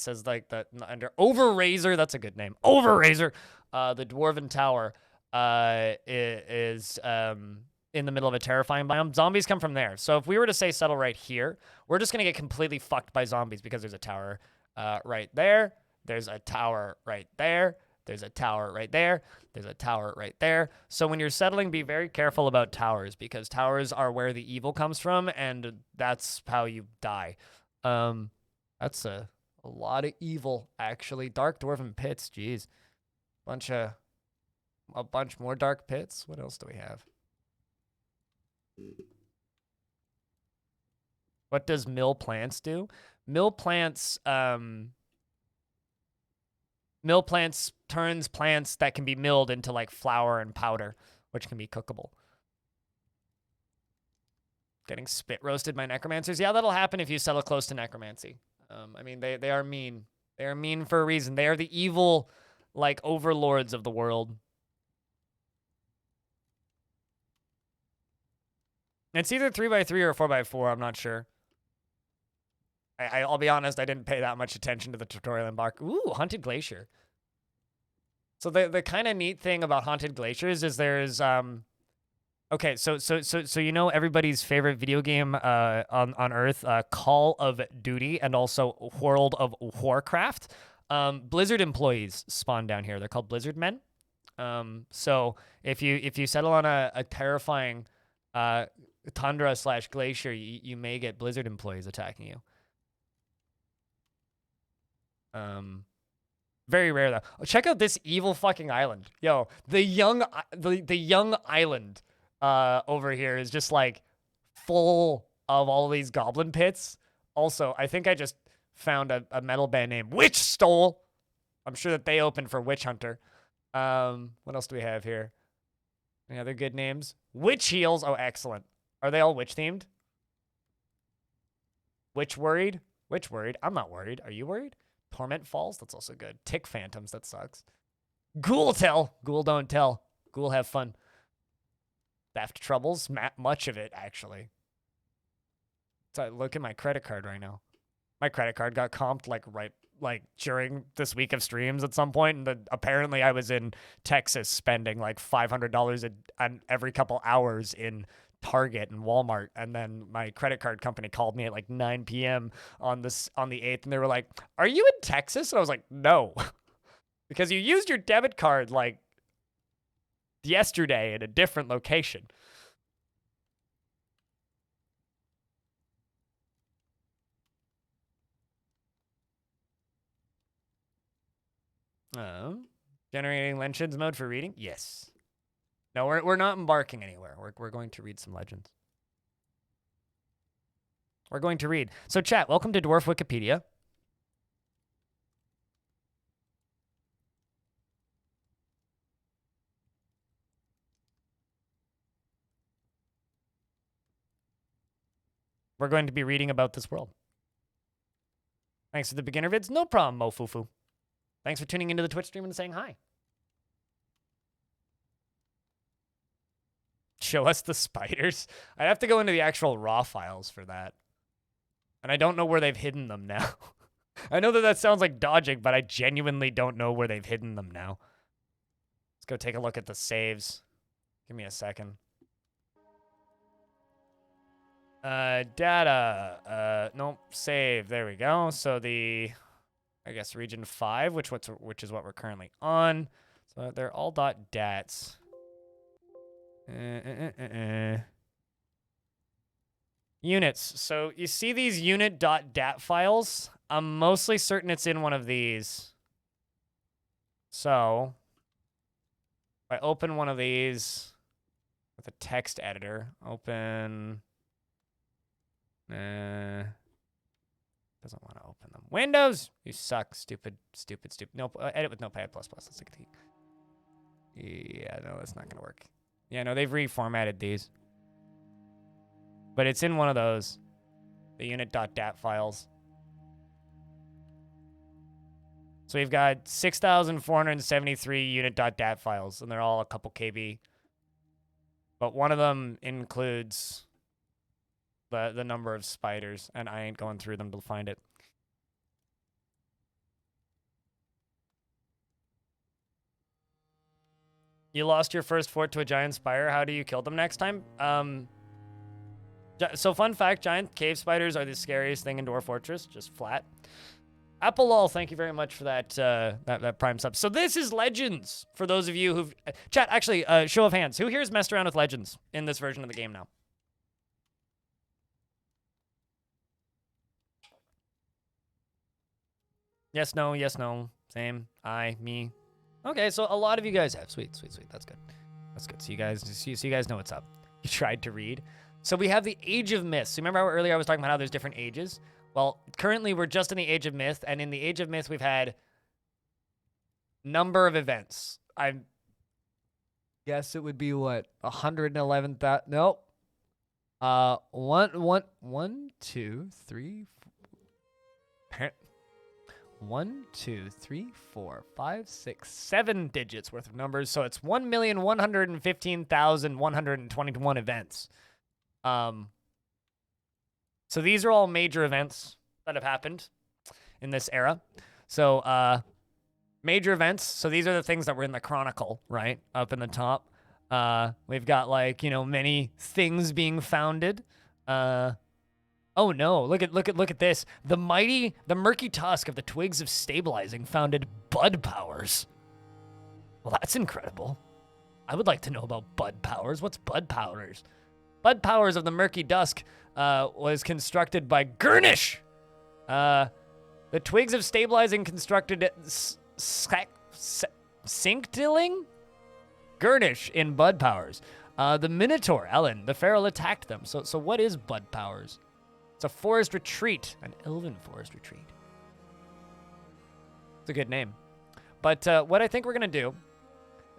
says like that under Overrazor. That's a good name. Overrazor. The Dwarven Tower is in the middle of a terrifying biome. Zombies come from there. So if we were to say settle right here, we're just gonna get completely fucked by zombies because there's a tower right there. There's a tower right there. There's a tower right there. There's a tower right there. So when you're settling, be very careful about towers because towers are where the evil comes from, and that's how you die. That's a lot of evil, actually. Dark Dwarven Pits, jeez. A bunch more dark pits. What else do we have? What does mill plants do? Mill plants turns plants that can be milled into like flour and powder, which can be cookable. Getting spit roasted by necromancers. Yeah, that'll happen if you settle close to necromancy. I mean, they are mean. They are mean for a reason. They are the evil, like, overlords of the world. It's either 3x3 or 4x4. I'm not sure. I'll be honest, I didn't pay that much attention to the tutorial in Bark. Ooh, Haunted Glacier. So the kind of neat thing about Haunted Glaciers is there's okay, so you know everybody's favorite video game on Earth, Call of Duty, and also World of Warcraft. Blizzard employees spawn down here. They're called Blizzard Men. So if you settle on a terrifying tundra/glacier, you may get Blizzard employees attacking you. Very rare though. Oh, check out this evil fucking island. Yo, the young island over here is just like full of all these goblin pits. Also, I think I just found a metal band named Witch Stole. I'm sure that they opened for Witch Hunter. What else do we have here? Any other good names? Witch Heels. Oh, excellent. Are they all witch themed? Witch worried? Witch worried? I'm not worried. Are you worried? Torment Falls? That's also good. Tick Phantoms? That sucks. Ghoul Tell. Ghoul Don't Tell. Ghoul Have Fun. Theft Troubles? Much of it, actually. So look at my credit card right now. My credit card got comped like during this week of streams at some point, and then apparently I was in Texas spending like $500 every couple hours in Target and Walmart, and then my credit card company called me at like 9 p.m. on the 8th, and they were like, "Are you in Texas?" And I was like, "No," because you used your debit card like yesterday at a different location. Generating legends mode for reading? Yes. No, we're not embarking anywhere. We're going to read some legends. We're going to read. So chat, welcome to Dwarf Wikipedia. We're going to be reading about this world. Thanks for the beginner vids. No problem, Mofufu. Thanks for tuning into the Twitch stream and saying hi. Show us the spiders. I'd have to go into the actual raw files for that. And I don't know where they've hidden them now. I know that sounds like dodging, but I genuinely don't know where they've hidden them now. Let's go take a look at the saves. Give me a second. Data. Nope. Save. There we go. So I guess region 5, which is what we're currently on. So they're all .dats. Units. So you see these unit.dat files? I'm mostly certain it's in one of these. So if I open one of these with a text editor, open. Doesn't want to open them. Windows! You suck. Stupid. No, edit with Notepad++. Let's look at the. Yeah, no, that's not going to work. Yeah, no, they've reformatted these. But it's in one of those. The unit.dat files. So we've got 6,473 unit.dat files, and they're all a couple KB. But one of them includes the number of spiders, and I ain't going through them to find it. You lost your first fort to a giant spider. How do you kill them next time? So fun fact, giant cave spiders are the scariest thing in Dwarf Fortress, just flat. Applelol, thank you very much for that that prime sub. So this is Legends, for those of you who've... Chat, actually, show of hands. Who here has messed around with Legends in this version of the game now? Yes, no, yes, no. Same. I, me. Okay, so a lot of you guys have. Sweet, sweet, sweet. That's good. That's good. So you guys know what's up. You tried to read. So we have the Age of Myths. So remember how earlier I was talking about how there's different ages? Well, currently we're just in the Age of Myth, and in the Age of Myth we've had number of events. I guess it would be what, 111,000? Nope. 1, 2, 3, 1, 2, 3, 4, 5, 6, 7 digits worth of numbers. So it's 1,115,121 events. So these are all major events that have happened in this era. So major events. So these are the things that were in the Chronicle, right? Up in the top. We've got, like, you know, many things being founded. Oh no, look at this. The murky tusk of the twigs of stabilizing founded bud powers. Well, that's incredible. I would like to know about bud powers. What's bud powers? Bud powers of the murky dusk was constructed by Gurnish. The twigs of stabilizing constructed Sinktilling? Gurnish in bud powers. The Minotaur, Ellen, the Feral attacked them. So what is bud powers? It's a forest retreat, an elven forest retreat. It's a good name. But what I think we're going to do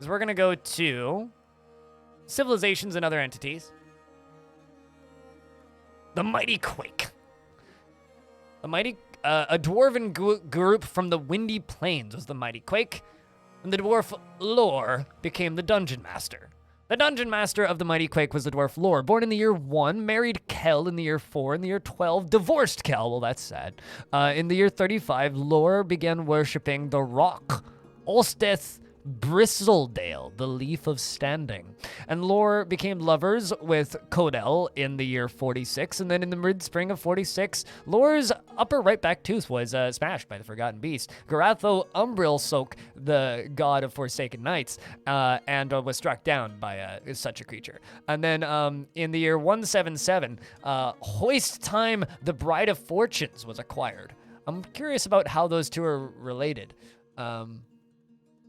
is we're going to go to civilizations and other entities. The Mighty Quake. A dwarven group from the Windy Plains was the Mighty Quake, and the dwarf Lore became the Dungeon Master. The Dungeon Master of the Mighty Quake was the dwarf Lore, born in the year 1, married Kel in the year 4, in the year 12, divorced Kel, well that's sad. In the year 35, Lore began worshipping the rock, Olsteth Bristledale, the Leaf of Standing. And Lore became lovers with Codel in the year 46, and then in the mid-spring of 46, Lore's upper right back tooth was smashed by the Forgotten Beast. Garatho Umbrilsoak, the god of Forsaken Knights, and was struck down by such a creature. And then in the year 177, Hoist Time, the Bride of Fortunes, was acquired. I'm curious about how those two are related.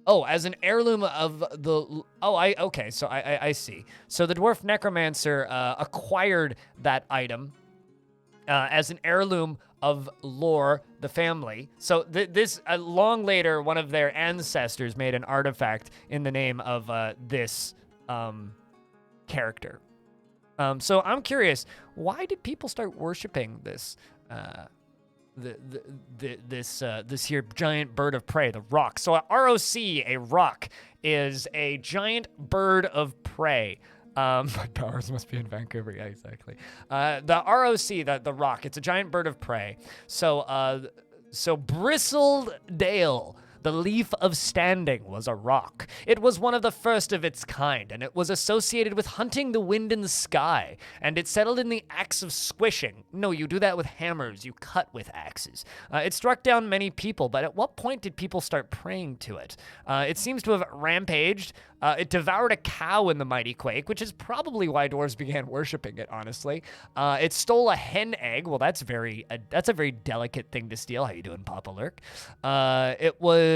Oh, as an heirloom of the... Oh, okay, so I see. So the Dwarf Necromancer acquired that item as an heirloom of Lore, the family. So this, long later, one of their ancestors made an artifact in the name of this character. So I'm curious, why did people start worshiping this... this here giant bird of prey, the rock. So a ROC, a rock, is a giant bird of prey. Powers must be in Vancouver, yeah, exactly. The ROC, the rock, it's a giant bird of prey. So Bristled Dale, the Leaf of Standing, was a rock. It was one of the first of its kind, and it was associated with hunting the wind in the sky, and it settled in the axe of squishing. No, you do that with hammers, you cut with axes. It struck down many people, but at what point did people start praying to it? It seems to have rampaged. It devoured a cow in the Mighty Quake, which is probably why dwarves began worshiping it, honestly. It stole a hen egg. Well, that's a very delicate thing to steal. How you doing, Papa Lurk? It was...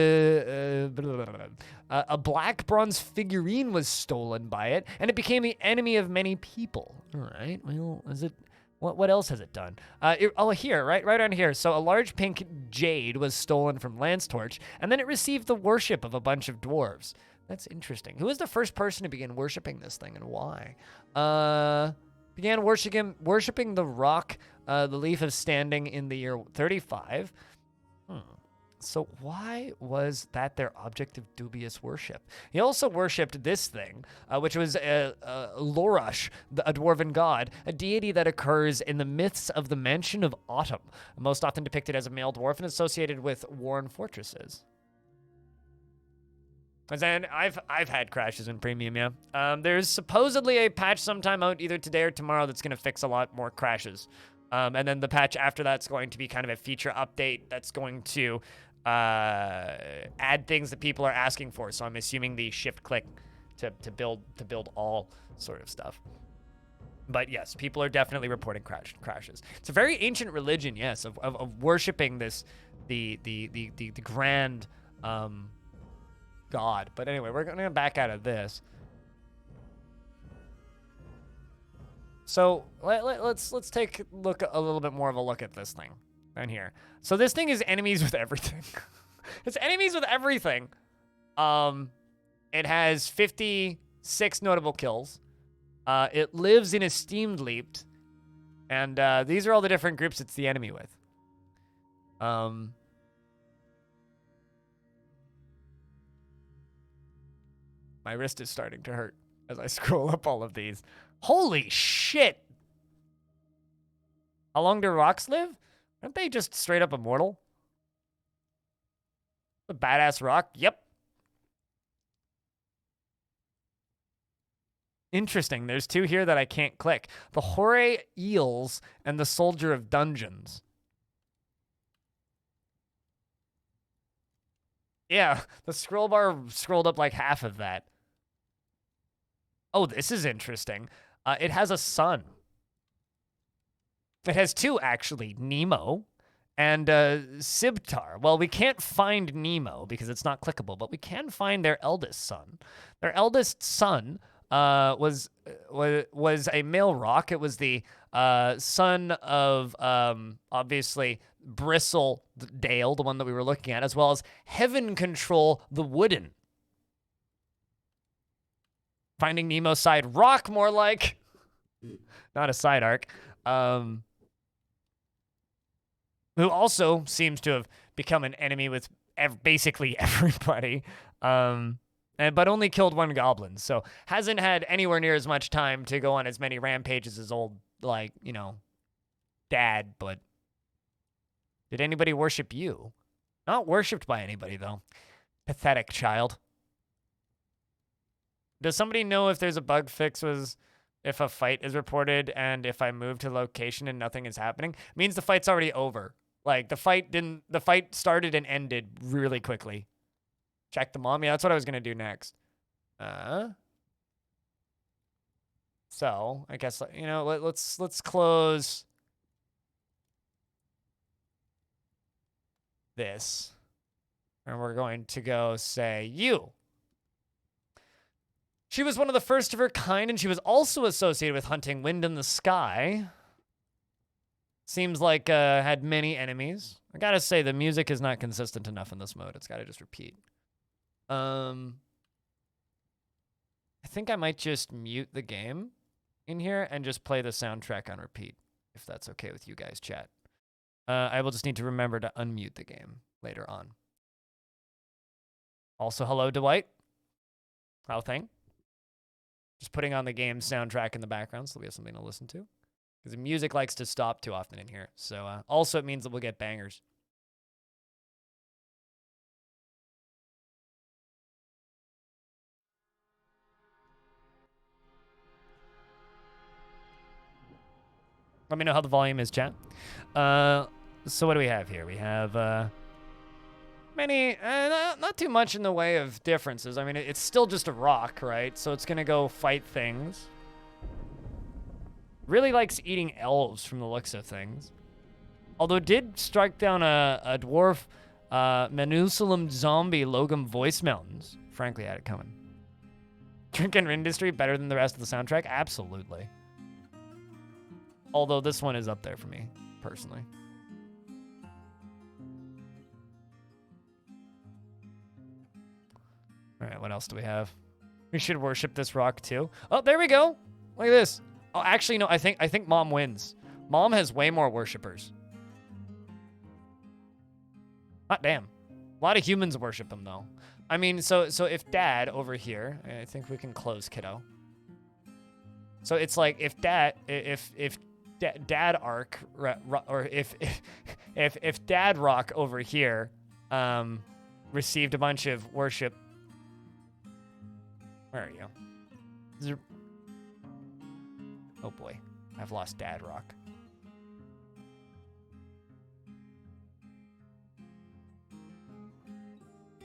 a black bronze figurine was stolen by it, and it became the enemy of many people. All right, well, is it... What else has it done? Here, right on here. So a large pink jade was stolen from Lancetorch, and then it received the worship of a bunch of dwarves. That's interesting. Who was the first person to begin worshiping this thing, and why? Began worshiping the rock, the Leaf of Standing, in the year 35. So why was that their object of dubious worship? He also worshipped this thing, which was Lorash, a dwarven god, a deity that occurs in the myths of the Mansion of Autumn, most often depicted as a male dwarf and associated with worn fortresses. And then I've had crashes in premium, yeah. There's supposedly a patch sometime out either today or tomorrow that's gonna fix a lot more crashes. And then the patch after that's going to be kind of a feature update that's going to add things that people are asking for. So I'm assuming the shift click to build all sort of stuff. But yes, people are definitely reporting crashes. It's a very ancient religion, yes, of worshiping this the grand god. But anyway, we're gonna back out of this. So let's take a little bit more of a look at this thing down here. So this thing is enemies with everything. It's enemies with everything. It has 56 notable kills. It lives in esteemed leaped, and these are all the different groups it's the enemy with. My wrist is starting to hurt as I scroll up all of these. Holy shit! How long do rocks live? Aren't they just straight up immortal? A badass rock? Yep. Interesting. There's two here that I can't click. The Horay Eels and the Soldier of Dungeons. Yeah, the scroll bar scrolled up like half of that. Oh, this is interesting. It has a son. It has two, actually. Nemo and Sibtar. Well, we can't find Nemo because it's not clickable, but we can find their eldest son. Their eldest son was a male rock. It was the son of obviously Bristle Dale, the one that we were looking at, as well as Heaven Control the Wooden. Finding Nemo side rock, more like. Not a side arc. Who also seems to have become an enemy with basically everybody. But only killed one goblin, so hasn't had anywhere near as much time to go on as many rampages as old, like, you know, dad. But did anybody worship you? Not worshipped by anybody, though. Pathetic child. Does somebody know if there's a bug fix if a fight is reported and if I move to location and nothing is happening? It means the fight's already over. Like, the fight started and ended really quickly. Check the mom. Yeah, that's what I was gonna do next. So I guess, you know, let's close this, and we're going to go say you. She was one of the first of her kind, and she was also associated with hunting wind in the sky. Seems like had many enemies. I gotta say, the music is not consistent enough in this mode. It's gotta just repeat. I think I might just mute the game in here and just play the soundtrack on repeat, if that's okay with you guys, chat. I will just need to remember to unmute the game later on. Also, hello, Dwight. How thing? Just putting on the game soundtrack in the background so we have something to listen to. Because the music likes to stop too often in here. So also it means that we'll get bangers. Let me know how the volume is, chat. So what do we have here? We have many, not too much in the way of differences. I mean, it's still just a rock, right? So it's gonna go fight things. Really likes eating elves from the looks of things. Although did strike down a dwarf Menusalem zombie Logum Voice Mountains. Frankly, had it coming. Drinking industry better than the rest of the soundtrack? Absolutely. Although this one is up there for me, personally. All right, what else do we have? We should worship this rock too. Oh, there we go. Look at this. Oh, actually, no, I think Mom wins. Mom has way more worshippers. Hot damn. A lot of humans worship him, though. I mean, so if Dad over here, I think we can close, kiddo. So it's like if Dad Arc, or if Dad Rock over here received a bunch of worship Where are you? Oh boy, I've lost Dad Rock.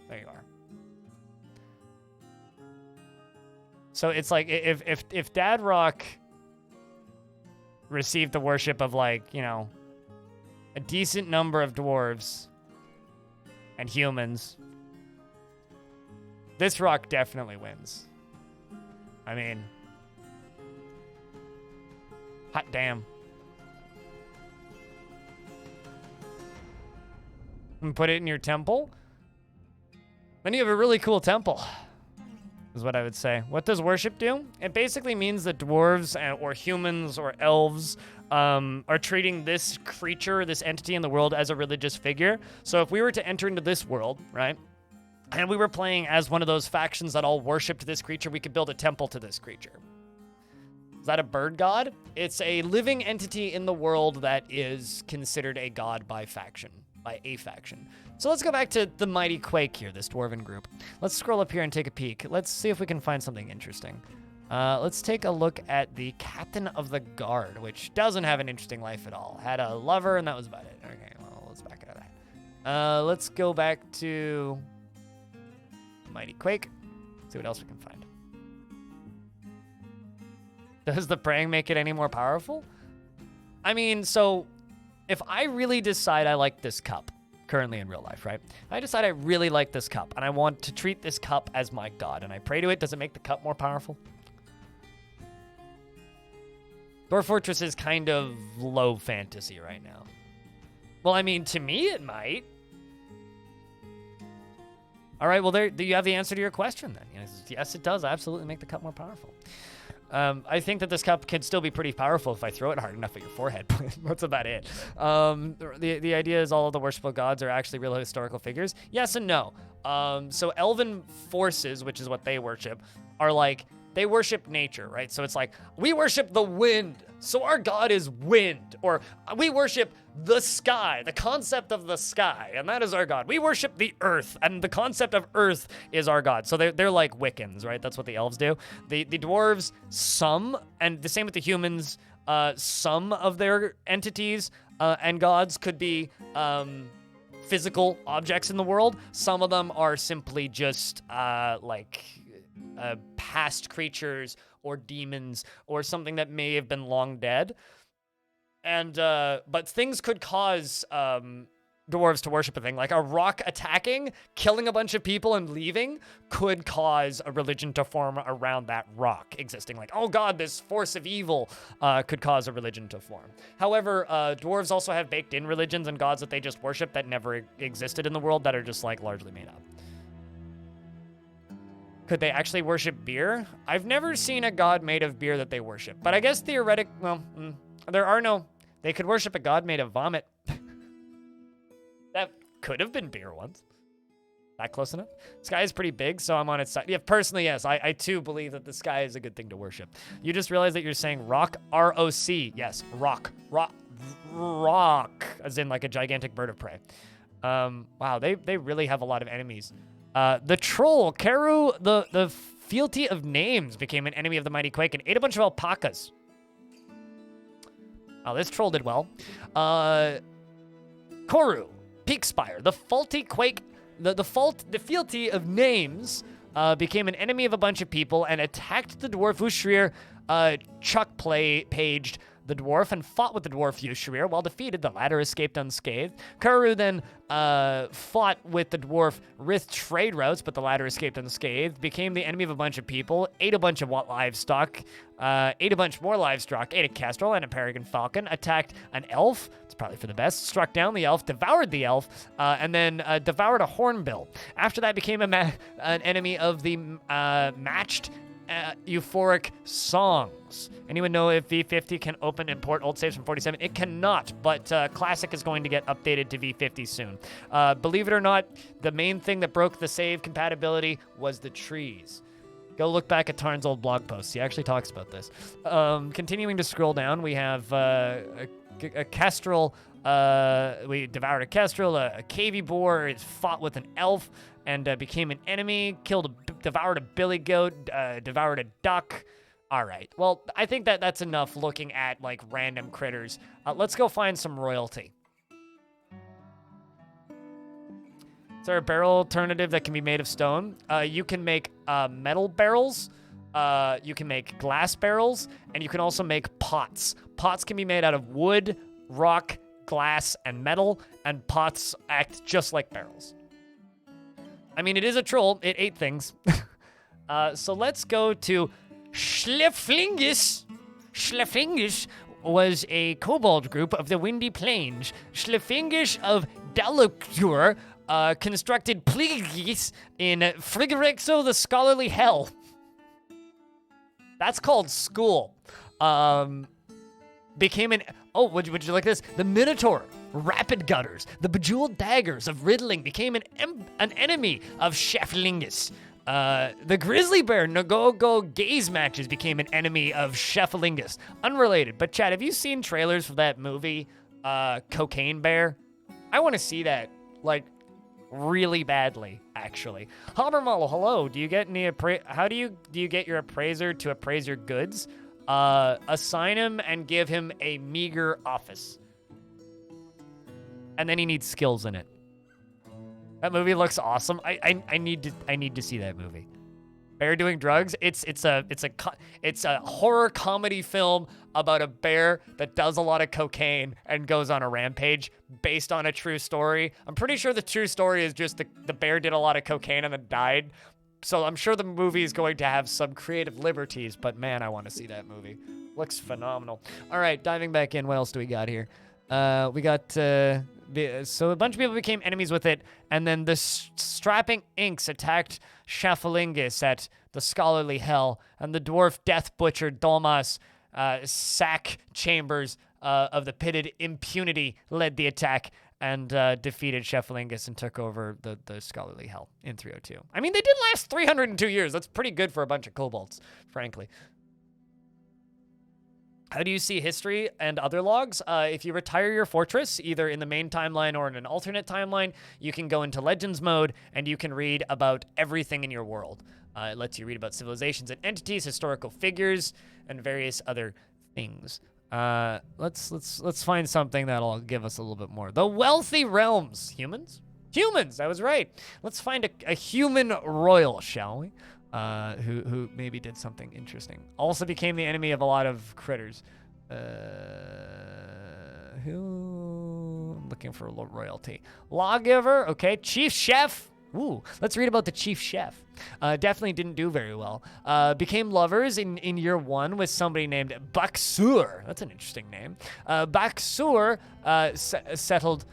There you are. So it's like if Dad Rock received the worship of, like, you know, a decent number of dwarves and humans, this rock definitely wins. I mean, hot damn. And put it in your temple. Then you have a really cool temple, is what I would say. What does worship do? It basically means that dwarves or humans or elves are treating this creature, this entity in the world, as a religious figure. So if we were to enter into this world, right, and we were playing as one of those factions that all worshipped this creature, we could build a temple to this creature. Is that a bird god? It's a living entity in the world that is considered a god by faction, by a faction. So let's go back to the Mighty Quake here, this dwarven group. Let's scroll up here and take a peek. Let's see if we can find something interesting. Let's take a look at the Captain of the Guard, which doesn't have an interesting life at all. Had a lover, and that was about it. Okay, well, let's back out of that. Let's go back to Mighty Quake. See what else we can find. Does the praying make it any more powerful? I mean, so if I really decide I like this cup, currently in real life, right? If I decide I really like this cup and I want to treat this cup as my god and I pray to it, does it make the cup more powerful? Dwarf Fortress is kind of low fantasy right now. Well, I mean, to me, it might. All right, well, there you have the answer to your question then. Yes, it does absolutely make the cup more powerful. I think that this cup can still be pretty powerful if I throw it hard enough at your forehead, but that's about it. The idea is all of the worshipful gods are actually real historical figures. Yes and no. So elven forces, which is what they worship, are like, they worship nature, right? So it's like, we worship the wind, so our god is wind. Or we worship the sky, the concept of the sky, and that is our god. We worship the earth, and the concept of earth is our god. So they're like Wiccans, right? That's what the elves do. The dwarves, some, and the same with the humans, some of their entities and gods could be physical objects in the world. Some of them are simply just past creatures or demons or something that may have been long dead. And but things could cause dwarves to worship a thing. Like a rock attacking, killing a bunch of people and leaving could cause a religion to form around that rock existing. Like, oh god, this force of evil could cause a religion to form. However, dwarves also have baked in religions and gods that they just worship that never existed in the world that are just like largely made up. Could they actually worship beer? I've never seen a god made of beer that they worship. But I guess they could worship a god made of vomit. That could have been beer once. That close enough? The sky is pretty big, so I'm on its side. Yeah, personally, yes. I too believe that the sky is a good thing to worship. You just realized that you're saying rock, R-O-C. Yes, rock. Rock, as in like a gigantic bird of prey. Wow, they really have a lot of enemies. The troll, Karu, the fealty of names, became an enemy of the Mighty Quake and ate a bunch of alpacas. Oh, this troll did well. Koru, Peakspire, the faulty Quake, the fealty of names, became an enemy of a bunch of people and attacked the dwarf Ushrir. Chuck paged the dwarf and fought with the dwarf Ushrir. While defeated, the latter escaped unscathed. Karu then fought with the dwarf Rith trade routes, but the latter escaped unscathed. Became the enemy of a bunch of people, ate a bunch of livestock, ate a bunch more livestock, ate a kestrel and a peregrine falcon, attacked an elf. It's probably for the best. Struck down the elf, devoured the elf, and then devoured a hornbill. After that, became an enemy of the matched euphoric songs. Anyone know if V50 can open and port old saves from 47? It cannot, but Classic is going to get updated to V50 soon. Believe it or not, the main thing that broke the save compatibility was the trees. Go look back at Tarn's old blog posts. He actually talks about this. Continuing to scroll down, we have a kestrel We devoured a kestrel, a cavy boar. It fought with an elf and became an enemy. Devoured a billy goat. Devoured a duck. All right. Well, I think that's enough looking at like random critters. Let's go find some royalty. Is there a barrel alternative that can be made of stone? You can make metal barrels. You can make glass barrels, and you can also make pots. Pots can be made out of wood, rock, glass, and metal, and pots act just like barrels. I mean, it is a troll. It ate things. So let's go to Schleflingus. Schleflingus was a kobold group of the Windy Plains. Schleflingus of Dalaktur constructed Pligis in Frigorexo the Scholarly Hell. That's called school. Became an... Oh, would you like this? The Minotaur, Rapid Gutters, the Bejeweled Daggers of Riddling became an enemy of Scheflingus. The Grizzly Bear Nagogo Gaze Matches became an enemy of Scheflingus. Unrelated, but Chad, have you seen trailers for that movie, Cocaine Bear? I want to see that, like, really badly, actually. Habermallow, hello. Do you get any how do you get your appraiser to appraise your goods? Assign him and give him a meager office. And then he needs skills in it. That movie looks awesome. I need to see that movie. Bear doing drugs. It's a horror comedy film about a bear that does a lot of cocaine and goes on a rampage based on a true story. I'm pretty sure the true story is just the bear did a lot of cocaine and then died. So I'm sure the movie is going to have some creative liberties, but man, I want to see that movie. Looks phenomenal. All right, diving back in, what else do we got here? We got, so a bunch of people became enemies with it, and then the strapping inks attacked Schaffelingus at the Scholarly Hell, and the dwarf death butcher Dolmas sack chambers of the pitted impunity led the attack and defeated Scheffelingus and took over the Scholarly Hell in 302. I mean, they did last 302 years. That's pretty good for a bunch of kobolds, frankly. How do you see history and other logs? If you retire your fortress, either in the main timeline or in an alternate timeline, you can go into Legends mode, and you can read about everything in your world. It lets you read about civilizations and entities, historical figures, and various other things. Let's find something that'll give us a little bit more. The Wealthy Realms. Humans? Humans, I was right. Let's find a human royal, shall we? Who maybe did something interesting. Also became the enemy of a lot of critters. Who? I'm looking for royalty. Lawgiver, okay. Chief Chef. Ooh, let's read about the Chief Chef. Definitely didn't do very well. Became lovers in year one with somebody named Baksur. That's an interesting name. Baksur settled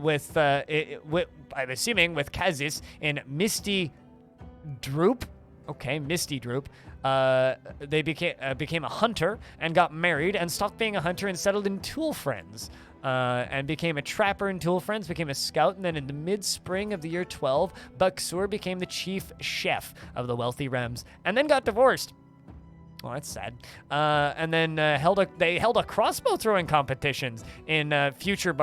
with I'm assuming with Kazis in Misty Droop. Okay, Misty Droop. They became a hunter and got married and stopped being a hunter and settled in Tool Friends. And became a trapper in Tool Friends, became a scout, and then in the mid-spring of the year 12, Baksur became the chief chef of the Wealthy Realms, and then got divorced. Well, that's sad. And then they held a crossbow throwing competitions in future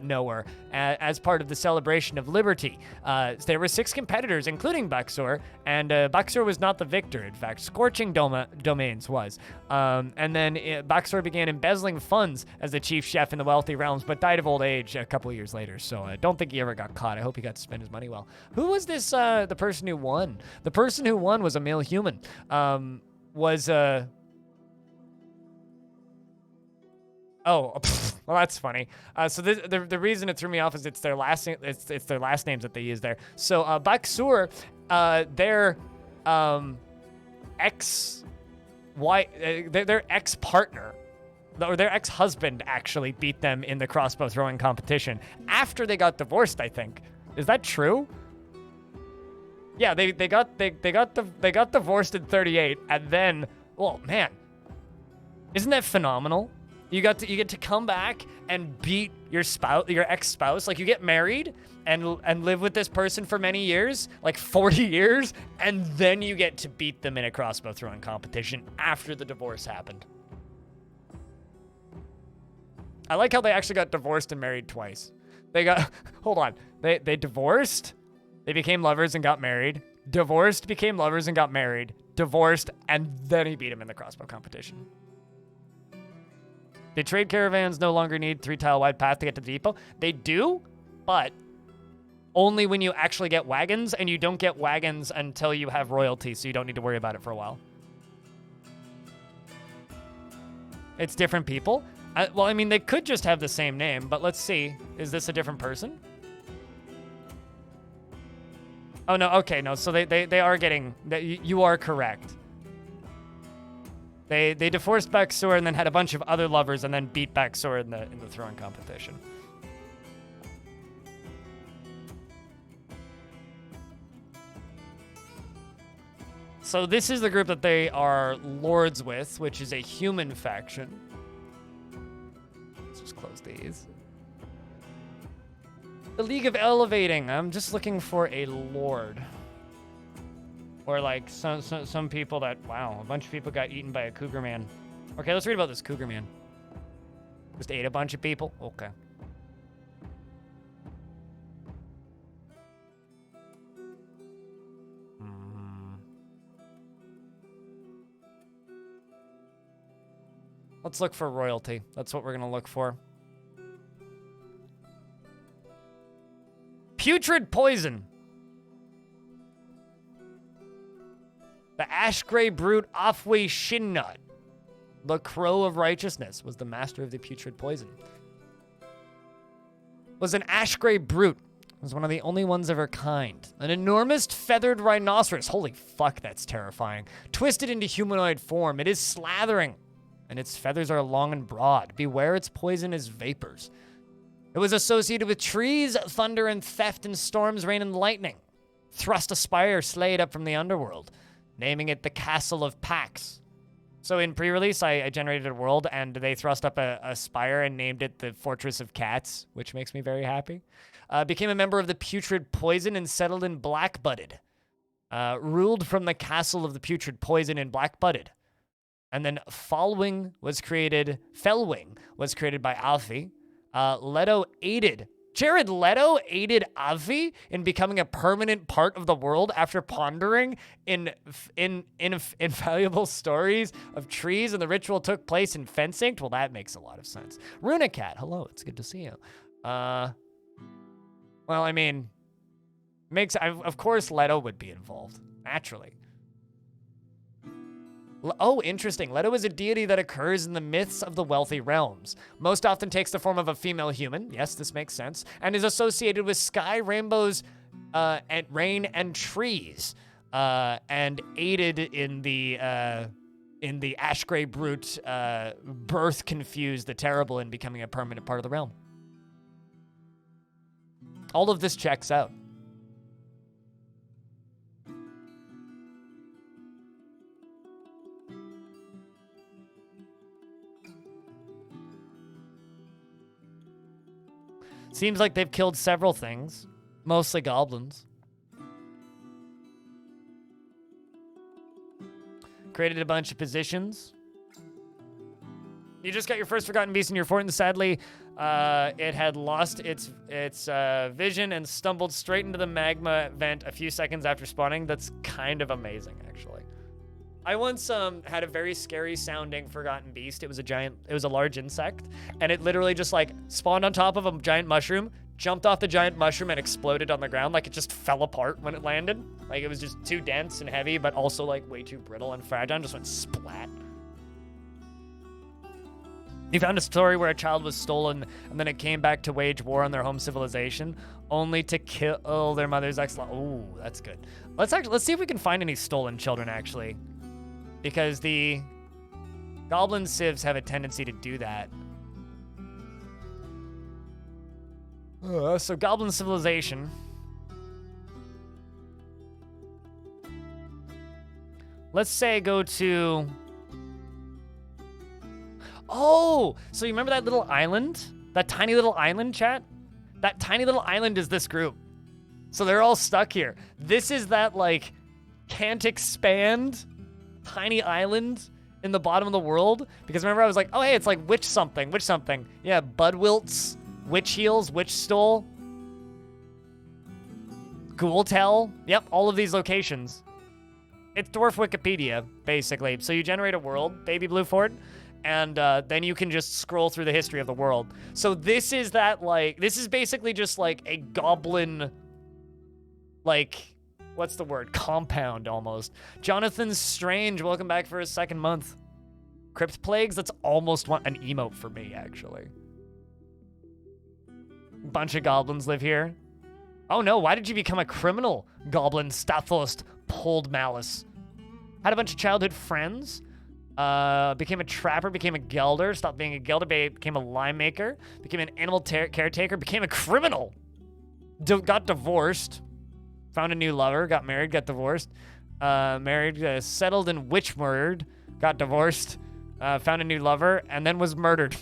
Nowhere as part of the celebration of liberty. There were 6 competitors, including Baksur, and Baksur was not the victor. In fact, Scorching Domains was. And then Baksur began embezzling funds as the chief chef in the Wealthy Realms, but died of old age a couple of years later. So I don't think he ever got caught. I hope he got to spend his money well. Who was this? The person who won? The person who won was a male human. Oh, well, that's funny. So the reason it threw me off is it's their last it's their last names that they use there. So Baksur, their ex-partner, or their ex-husband actually beat them in the crossbow throwing competition after they got divorced, I think. Is that true? Yeah, they got divorced in 38, and then, well, man, isn't that phenomenal? You get to come back and beat your ex-spouse. Like, you get married and live with this person for many years, like 40 years, and then you get to beat them in a crossbow throwing competition after the divorce happened. I like how they actually got divorced and married twice. They got, hold on. They divorced, they became lovers and got married, divorced, became lovers and got married, divorced, and then he beat him in the crossbow competition. The trade caravans no longer need 3-tile wide path to get to the depot. They do, but only when you actually get wagons, and you don't get wagons until you have royalty, so you don't need to worry about it for a while. It's different people. Well, I mean, they could just have the same name, but let's see. Is this a different person? Oh, no. Okay, no. So they are getting... You are correct. They divorced Baxor and then had a bunch of other lovers and then beat Baxor in the throwing competition. So this is the group that they are lords with, which is a human faction. Let's just close these. The League of Elevating. I'm just looking for a lord. Or like some people that, wow, a bunch of people got eaten by a cougar man. Okay, let's read about this cougar man. Just ate a bunch of people? Okay. Let's look for royalty. That's what we're gonna look for. Putrid poison. The ash-gray brute Afwe Shinnut, the crow of righteousness, was the master of the putrid poison. Was an ash-gray brute. Was one of the only ones of her kind. An enormous feathered rhinoceros. Holy fuck, that's terrifying. Twisted into humanoid form. It is slathering, and its feathers are long and broad. Beware its poisonous vapors. It was associated with trees, thunder, and theft, and storms, rain, and lightning. Thrust a spire slayed up from the underworld, naming it the Castle of Pax. So in pre-release, I generated a world, and they thrust up a spire and named it the Fortress of Cats, which makes me very happy. Became a member of the Putrid Poison and settled in Blackbudded. Ruled from the Castle of the Putrid Poison in Blackbudded. And then Fellwing was created by Alfie. Jared Leto aided Avi in becoming a permanent part of the world after pondering in invaluable stories of trees, and the ritual took place in Fensinked. Well, that makes a lot of sense. Runacat, hello, it's good to see you. Well, I mean, of course Leto would be involved, naturally. Oh, interesting. Leto is a deity that occurs in the myths of the wealthy realms. Most often takes the form of a female human. Yes, this makes sense. And is associated with sky, rainbows, and rain and trees. And aided in the Ash-Gray Brute birth confused the terrible in becoming a permanent part of the realm. All of this checks out. Seems like they've killed several things, mostly goblins. Created a bunch of positions. You just got your first Forgotten Beast in your fort, and sadly, it had lost its vision and stumbled straight into the magma vent a few seconds after spawning. That's kind of amazing, actually. I once had a very scary sounding Forgotten Beast. It was a large insect, and it literally just like spawned on top of a giant mushroom, jumped off the giant mushroom, and exploded on the ground. Like it just fell apart when it landed. Like it was just too dense and heavy, but also like way too brittle and fragile, and just went splat. You found a story where a child was stolen, and then it came back to wage war on their home civilization, only to kill their mother's Ooh, that's good. Let's see if we can find any stolen children, actually. Because the goblin civs have a tendency to do that. So goblin civilization. Let's say go to... Oh, so you remember that little island? That tiny little island, chat? That tiny little island is this group. So they're all stuck here. This is that, like, can't expand tiny island in the bottom of the world? Because remember I was like, oh, hey, it's like witch something. Yeah, Budwilts, Witch Heels, Witch Stole, Ghoultell. Yep, all of these locations. It's Dwarf Wikipedia, basically. So you generate a world, Baby Blue Fort, and then you can just scroll through the history of the world. So this is that, like, this is basically just like a goblin, like, what's the word? Compound, almost. Jonathan Strange, welcome back for his second month. Crypt Plagues, that's almost an emote for me, actually. Bunch of goblins live here. Oh no, why did you become a criminal? Goblin Stathost pulled malice. Had a bunch of childhood friends. Became a trapper, became a gelder, stopped being a gelder, became a lime maker, became an animal caretaker, became a criminal. Got divorced. Found a new lover, got married, got divorced. Married, settled in witch murdered, got divorced, found a new lover, and then was murdered.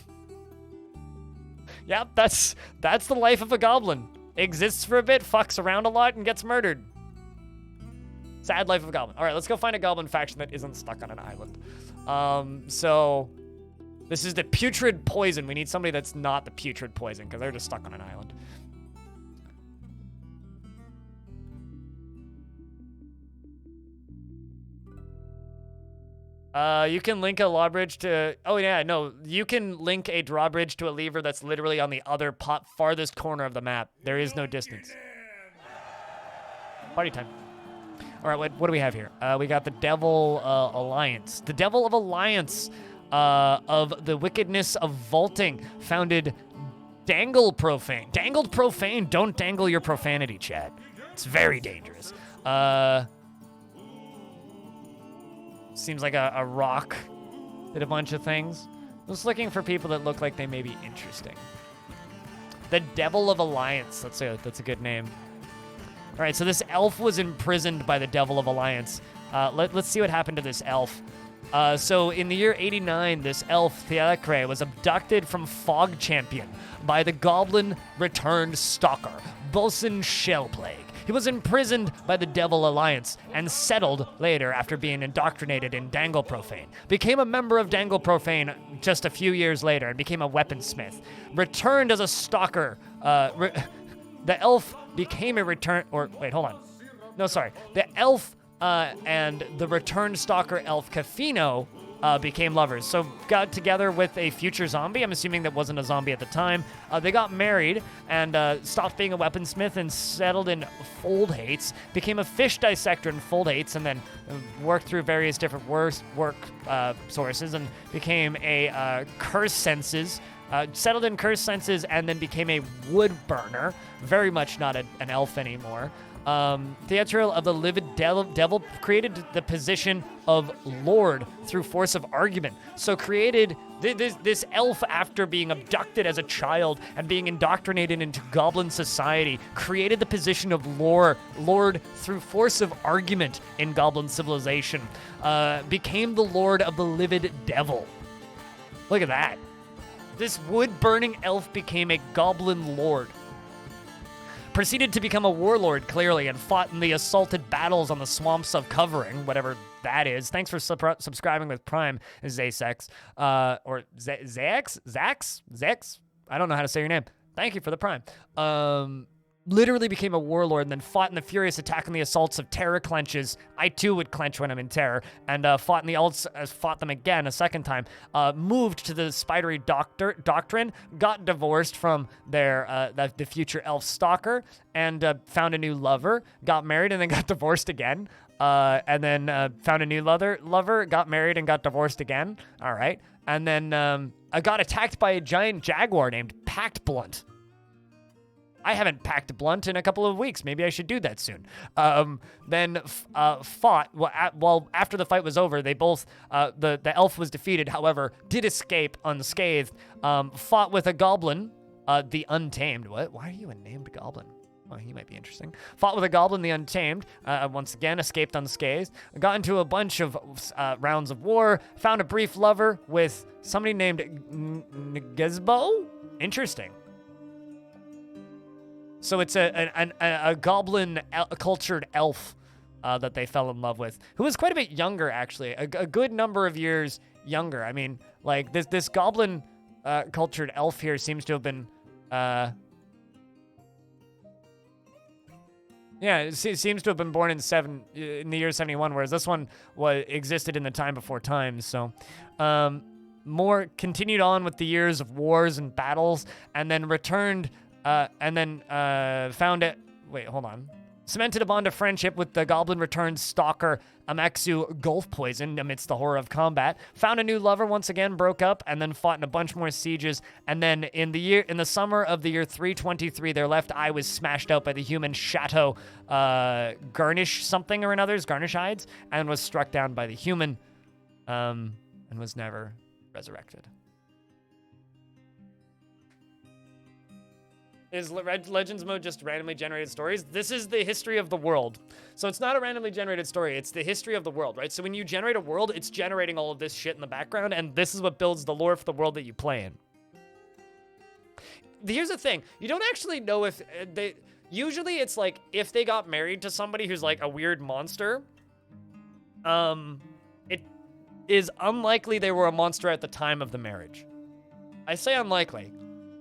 Yep, that's the life of a goblin. Exists for a bit, fucks around a lot, and gets murdered. Sad life of a goblin. All right, let's go find a goblin faction that isn't stuck on an island. So this is the putrid poison. We need somebody that's not the putrid poison because they're just stuck on an island. You can link a drawbridge to... Oh, yeah, no. You can link a drawbridge to a lever that's literally on the other farthest corner of the map. There is no distance. Party time. All right, what do we have here? We got the Devil Alliance. The Devil of Alliance of the Wickedness of Vaulting founded Dangle Profane. Dangled Profane. Don't dangle your profanity, chat. It's very dangerous. Seems like a rock. Did a bunch of things. Just looking for people that look like they may be interesting. The Devil of Alliance. That's a good name. All right, so this elf was imprisoned by the Devil of Alliance. Let's see what happened to this elf. So in the year 89, this elf, Theacre, was abducted from Fog Champion by the Goblin returned stalker, Bosun Shellplague. He was imprisoned by the Devil Alliance and settled later after being indoctrinated in Dangle Profane. Became a member of Dangle Profane just a few years later and became a weaponsmith. Returned as a stalker. The elf became a return... Or, wait, hold on. No, sorry. The elf and the returned stalker elf Cafino became lovers. So got together with a future zombie. I'm assuming that wasn't a zombie at the time. They got married and stopped being a weaponsmith and settled in Foldhates. Became a fish dissector in Foldhates and then worked through various different work sources and became a curse senses. Settled in Cursed Senses and then became a wood burner. Very much not an elf anymore. Theatrical of the Livid Devil created the position of Lord through force of argument. So created this elf after being abducted as a child and being indoctrinated into goblin society, created the position of Lord through force of argument in goblin civilization. Became the Lord of the Livid Devil. Look at that. This wood-burning elf became a goblin lord. Proceeded to become a warlord, clearly, and fought in the assaulted battles on the swamps of Covering, whatever that is. Thanks for subscribing with Prime, Zasex. Or Zax? Zax? I don't know how to say your name. Thank you for the Prime. Literally became a warlord and then fought in the furious attack on the assaults of terror clenches. I too would clench when I'm in terror, and fought them again a second time. Moved to the spidery doctrine, got divorced from their the future elf stalker, and found a new lover. Got married and then got divorced again. And then found a new lover, got married and got divorced again. All right, and then I got attacked by a giant jaguar named Packed Blunt. I haven't packed a blunt in a couple of weeks. Maybe I should do that soon. Then fought. Well, after the fight was over, they both, the elf was defeated, however, did escape unscathed. Fought with a goblin, the Untamed. What? Why are you a named goblin? Oh, he might be interesting. Fought with a goblin, the Untamed. Once again, escaped unscathed. Got into a bunch of rounds of war. Found a brief lover with somebody named Ngezbo? Interesting. So it's a goblin cultured elf that they fell in love with, who was quite a bit younger, actually. A good number of years younger. I mean, like this goblin cultured elf here seems to have been yeah, it seems to have been born in the year 71, whereas this one existed in the time before times. So, more continued on with the years of wars and battles, and then returned, and then found it. Wait, hold on. Cemented a bond of friendship with the goblin returned stalker Amaksu Gulf Poison amidst the horror of combat. Found a new lover once again, broke up, and then fought in a bunch more sieges. And then in the summer of the year 323, their left eye was smashed out by the human Chateau Garnish something or another's Garnishides, and was struck down by the human, and was never resurrected. Is Legends mode just randomly generated stories? This is the history of the world. So it's not a randomly generated story, it's the history of the world, right? So when you generate a world, it's generating all of this shit in the background, and this is what builds the lore for the world that you play in. Here's the thing, you don't actually know if they... Usually it's like, if they got married to somebody who's like a weird monster, it is unlikely they were a monster at the time of the marriage. I say unlikely.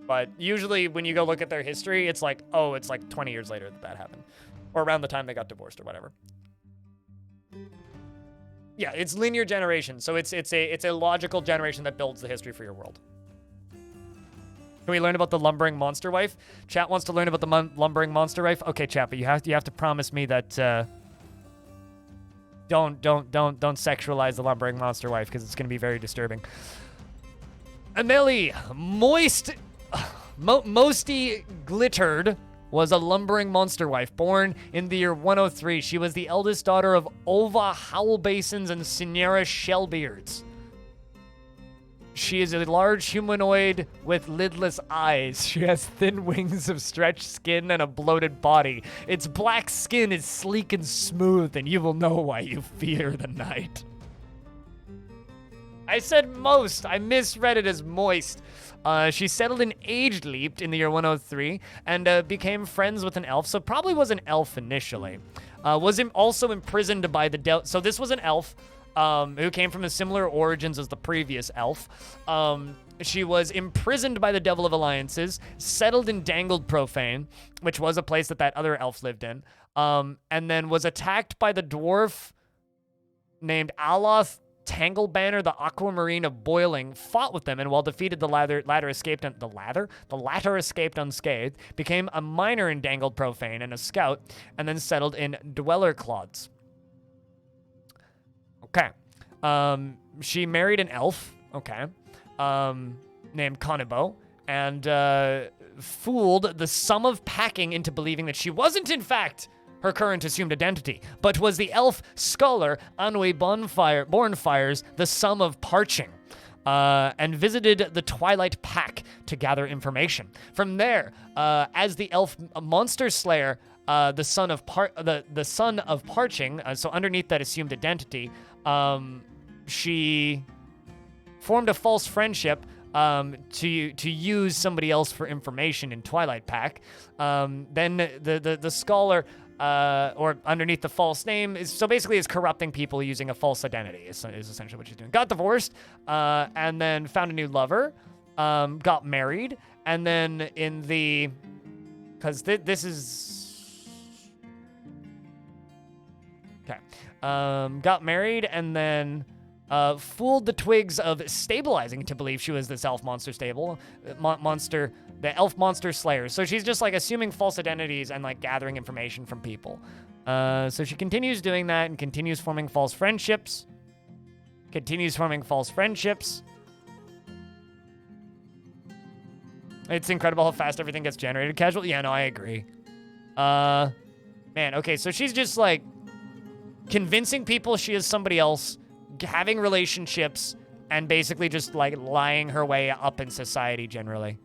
But usually when you go look at their history, it's like, oh, it's like 20 years later that happened. Or around the time they got divorced or whatever. Yeah, it's linear generation. So it's a logical generation that builds the history for your world. Can we learn about the lumbering monster wife? Chat wants to learn about the lumbering monster wife. Okay, chat, but you have to promise me that don't sexualize the lumbering monster wife, because it's going to be very disturbing. Amelie, Mosty Glittered was a lumbering monster wife born in the year 103. She was the eldest daughter of Ova Howlbasons and Sinera Shellbeards. She is a large humanoid with lidless eyes. She has thin wings of stretched skin and a bloated body. Its black skin is sleek and smooth, and you will know why you fear the night. I said most. I misread it as moist. She settled in Age Leaped in the year 103 and became friends with an elf, so probably was an elf initially. Was also imprisoned by the so this was an elf who came from a similar origins as the previous elf. She was imprisoned by the Devil of Alliances, settled in Dangled Profane, which was a place that other elf lived in, and then was attacked by the dwarf named Aloth Tanglebanner, the Aquamarine of Boiling, fought with them, and while defeated, the latter escaped unscathed, became a miner in Dangled Profane and a scout, and then settled in Dweller Clods. Okay. She married an elf, okay, named Konibo, and fooled the Sum of Packing into believing that she wasn't, in fact, her current assumed identity, but was the elf scholar Anwe Bornfire's The Sum of Parching, and visited the Twilight Pack to gather information. From there, as the elf monster slayer, the son of Parching, so underneath that assumed identity, she formed a false friendship to use somebody else for information in Twilight Pack. Then the scholar, or underneath the false name, is corrupting people using a false identity, is essentially what she's doing. Got divorced, and then found a new lover, got married, and then this is... Okay. Got married, and then fooled the twigs of stabilizing to believe she was this elf monster the elf monster slayer. So she's just like assuming false identities and like gathering information from people. So she continues doing that and continues forming false friendships. It's incredible how fast everything gets generated. Casual? Yeah, no, I agree. Man, okay, so she's just like convincing people she is somebody else, having relationships, and basically just like lying her way up in society generally.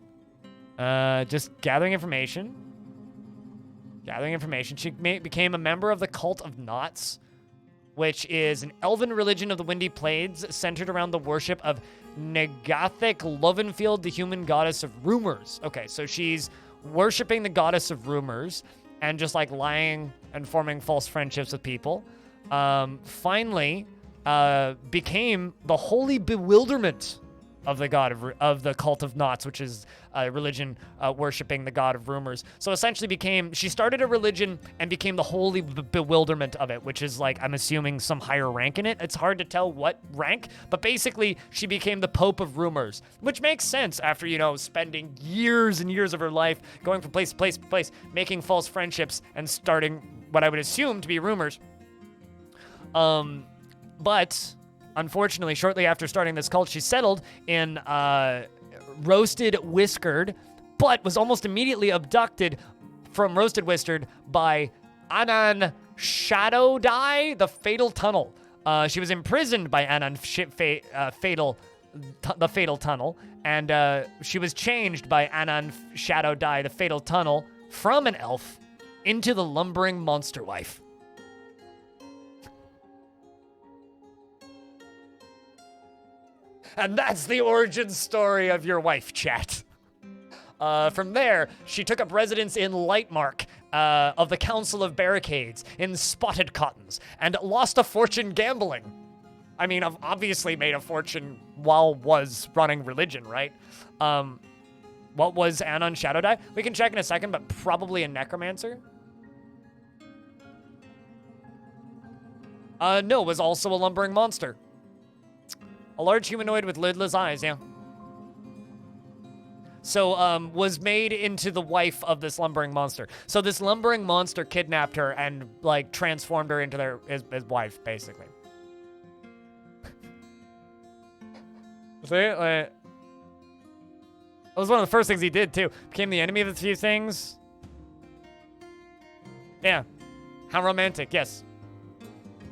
Just gathering information. She became a member of the Cult of Knots, which is an elven religion of the Windy Plains centered around the worship of Negathic Lovenfield, the human goddess of rumors. Okay, so she's worshiping the goddess of rumors and just like lying and forming false friendships with people. Finally, became the holy bewilderment of the god of the cult of knots, which is a religion worshiping the god of rumors. So essentially she started a religion and became the holy bewilderment of it, which is like, I'm assuming some higher rank in it. It's hard to tell what rank, but basically she became the Pope of rumors, which makes sense after, you know, spending years and years of her life going from place to place to place, making false friendships and starting what I would assume to be rumors. But unfortunately, shortly after starting this cult, she settled in Roasted Whiskered, but was almost immediately abducted from Roasted Whiskered by Anan Shadow Die, the Fatal Tunnel. She was imprisoned by Anan the Fatal Tunnel, and she was changed by Anan Shadow Die, the Fatal Tunnel, from an elf into the lumbering monster wife. And that's the origin story of your wife, chat. From there, she took up residence in Lightmark of the Council of Barricades in Spotted Cottons and lost a fortune gambling. I mean, I've obviously made a fortune while was running religion, right? What was Anon Shadow Die? We can check in a second, but probably a necromancer. No, was also a lumbering monster. A large humanoid with lidless eyes, yeah. So, was made into the wife of this lumbering monster. So this lumbering monster kidnapped her and, like, transformed her into his wife, basically. See? Like, that was one of the first things he did, too. Became the enemy of a few things. Yeah. How romantic, yes.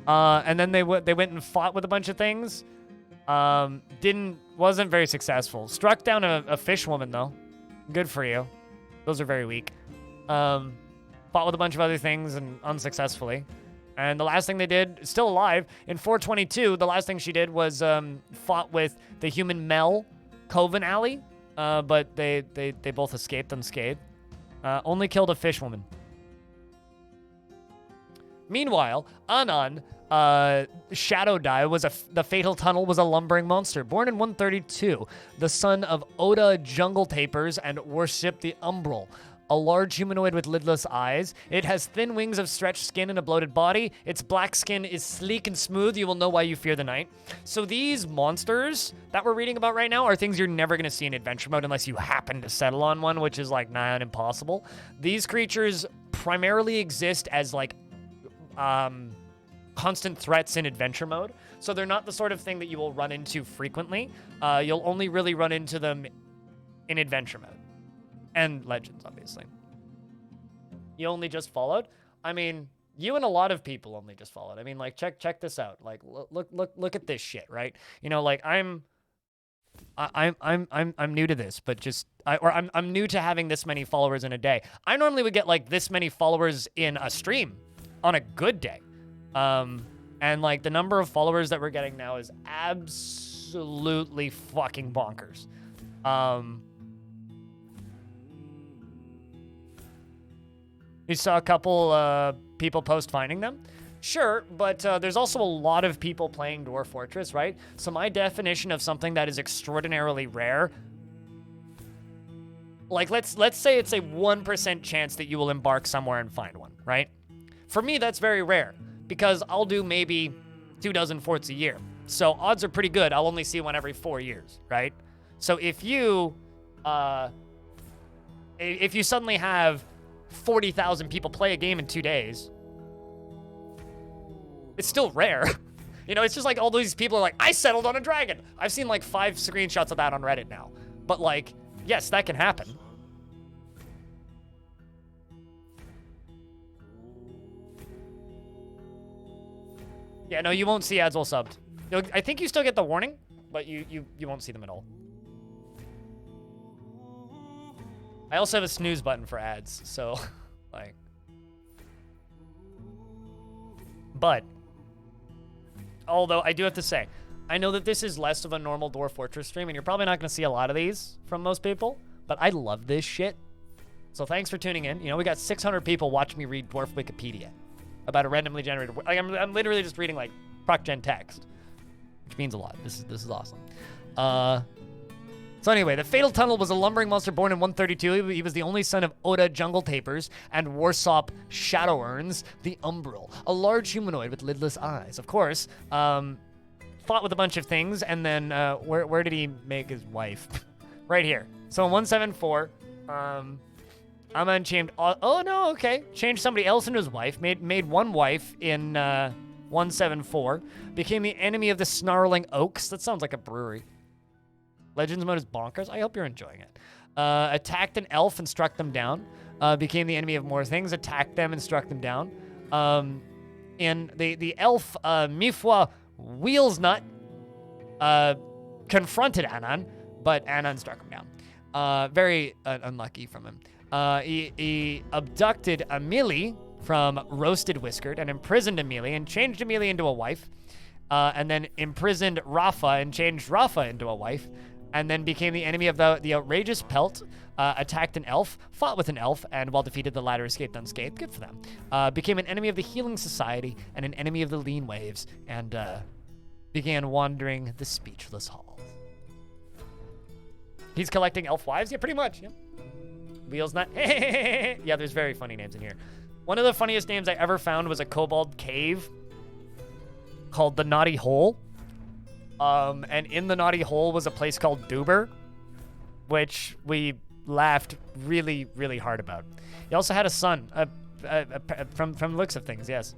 And then they went and fought with a bunch of things. Wasn't very successful. Struck down a fish woman, though. Good for you. Those are very weak. Fought with a bunch of other things and unsuccessfully. And the last thing they did, still alive, in 422, the last thing she did was fought with the human Mel, Coven Alley, but they both escaped unscathed. Only killed a fish woman. Meanwhile, Anan, Shadow Die, the Fatal Tunnel was a lumbering monster. Born in 132, the son of Oda Jungle Tapers and worshipped the Umbral. A large humanoid with lidless eyes. It has thin wings of stretched skin and a bloated body. Its black skin is sleek and smooth. You will know why you fear the night. So these monsters that we're reading about right now are things you're never going to see in adventure mode unless you happen to settle on one, which is like nigh on impossible. These creatures primarily exist as like constant threats in adventure mode. So they're not the sort of thing that you will run into frequently. You'll only really run into them in adventure mode. And Legends, obviously. You only just followed? I mean, you and a lot of people only just followed. I mean, like, check this out. Like, look at this shit, right? You know, like, I'm new to this, but I'm new to having this many followers in a day. I normally would get like this many followers in a stream on a good day. And like the number of followers that we're getting now is absolutely fucking bonkers. You saw a couple people post finding them? Sure, but there's also a lot of people playing Dwarf Fortress, right? So my definition of something that is extraordinarily rare, like let's say it's a 1% chance that you will embark somewhere and find one, right? For me, that's very rare because I'll do maybe 24 forts a year. So odds are pretty good. I'll only see one every 4 years, right? So if you suddenly have 40,000 people play a game in 2 days, it's still rare. You know, it's just like all these people are like, I settled on a dragon. I've seen like 5 screenshots of that on Reddit now. But like, yes, that can happen. Yeah, no, you won't see ads while subbed. I think you still get the warning, but you won't see them at all. I also have a snooze button for ads, so, like. But, although I do have to say, I know that this is less of a normal Dwarf Fortress stream, and you're probably not going to see a lot of these from most people, but I love this shit. So thanks for tuning in. You know, we got 600 people watching me read Dwarf Wikipedia about a randomly generated, like, I'm literally just reading, like, proc gen text. which means a lot. This is awesome. So anyway, the Fatal Tunnel was a lumbering monster born in 132. He was the only son of Oda Jungle Tapers and Warsop Shadow Urns, the Umbral, a large humanoid with lidless eyes. Of course, fought with a bunch of things, and then where did he make his wife? Right here. So in 174, I'm unchained. Oh no, okay. Changed somebody else into his wife. Made one wife in 174. Became the enemy of the Snarling Oaks. That sounds like a brewery. Legends mode is bonkers. I hope you're enjoying it. Attacked an elf and struck them down. Became the enemy of more things. Attacked them and struck them down. And the elf Mifwa Wheelsnut confronted Anan, but Anan struck him down. Very unlucky from him. He abducted Amelie from Roasted Whiskered and imprisoned Amelie and changed Amelie into a wife. And then imprisoned Rafa and changed Rafa into a wife. And then became the enemy of the outrageous Pelt, attacked an elf, fought with an elf, and while defeated, the latter escaped unscathed. Good for them. Became an enemy of the Healing Society and an enemy of the Lean Waves, and began wandering the speechless halls. He's collecting elf wives? Yeah, pretty much. Yeah. Wheels not. Yeah, there's very funny names in here. One of the funniest names I ever found was a kobold cave called the Naughty Hole. And in the Naughty Hole was a place called Duber, which we laughed really, really hard about. He also had a son, from the looks of things, yes.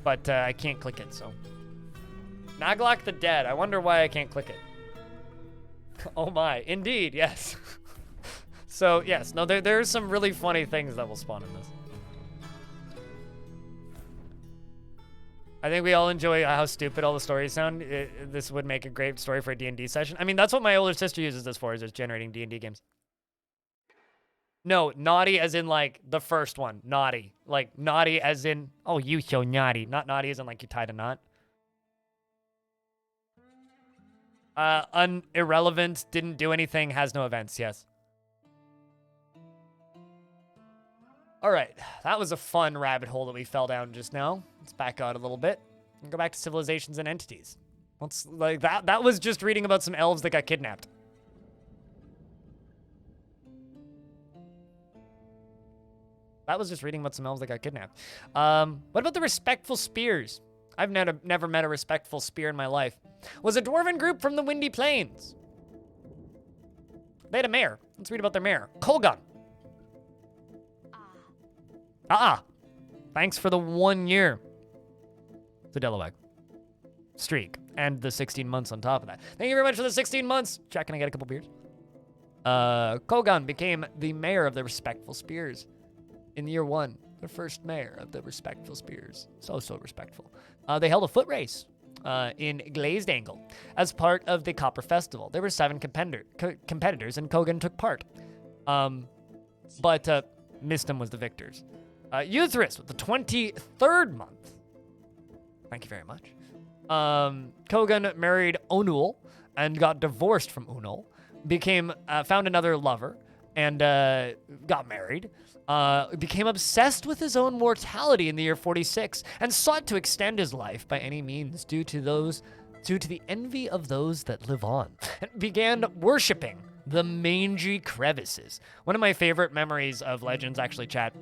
But I can't click it, so. Naglok the Dead. I wonder why I can't click it. Oh my, indeed, yes. So, yes, no, there's some really funny things that will spawn in this. I think we all enjoy how stupid all the stories sound. This would make a great story for a D&D session. I mean, that's what my older sister uses this for, is just generating D&D games. No, naughty as in, like, the first one. Naughty. Like, naughty as in, oh, you so naughty. Not naughty as in, like, you tied a knot. Irrelevant, didn't do anything, has no events, yes. All right, that was a fun rabbit hole that we fell down just now. Let's back out a little bit and go back to civilizations and entities. Let's, like, that was just reading about some elves that got kidnapped. That was just reading about some elves that got kidnapped. What about the respectful spears? I've never met a respectful spear in my life. Was a dwarven group from the Windy Plains. They had a mayor. Let's read about their mayor. Kolgun. Thanks for the 1 year. The Delawag streak. And the 16 months on top of that. Thank you very much for the 16 months. Jack, can I get a couple beers? Kolgun became the mayor of the Respectful Spears in year 1. The first mayor of the Respectful Spears. So respectful. They held a foot race in Glazed Angle as part of the Copper Festival. There were 7 competitors, and Kogan took part. But Mistum was the victors. Euthris with the 23rd month. Thank you very much. Kogan married Onul and got divorced from Unul. Found another lover and got married. Became obsessed with his own mortality in the year 46 and sought to extend his life by any means due to the envy of those that live on. And began worshiping the mangy crevices. One of my favorite memories of Legends, actually, chat,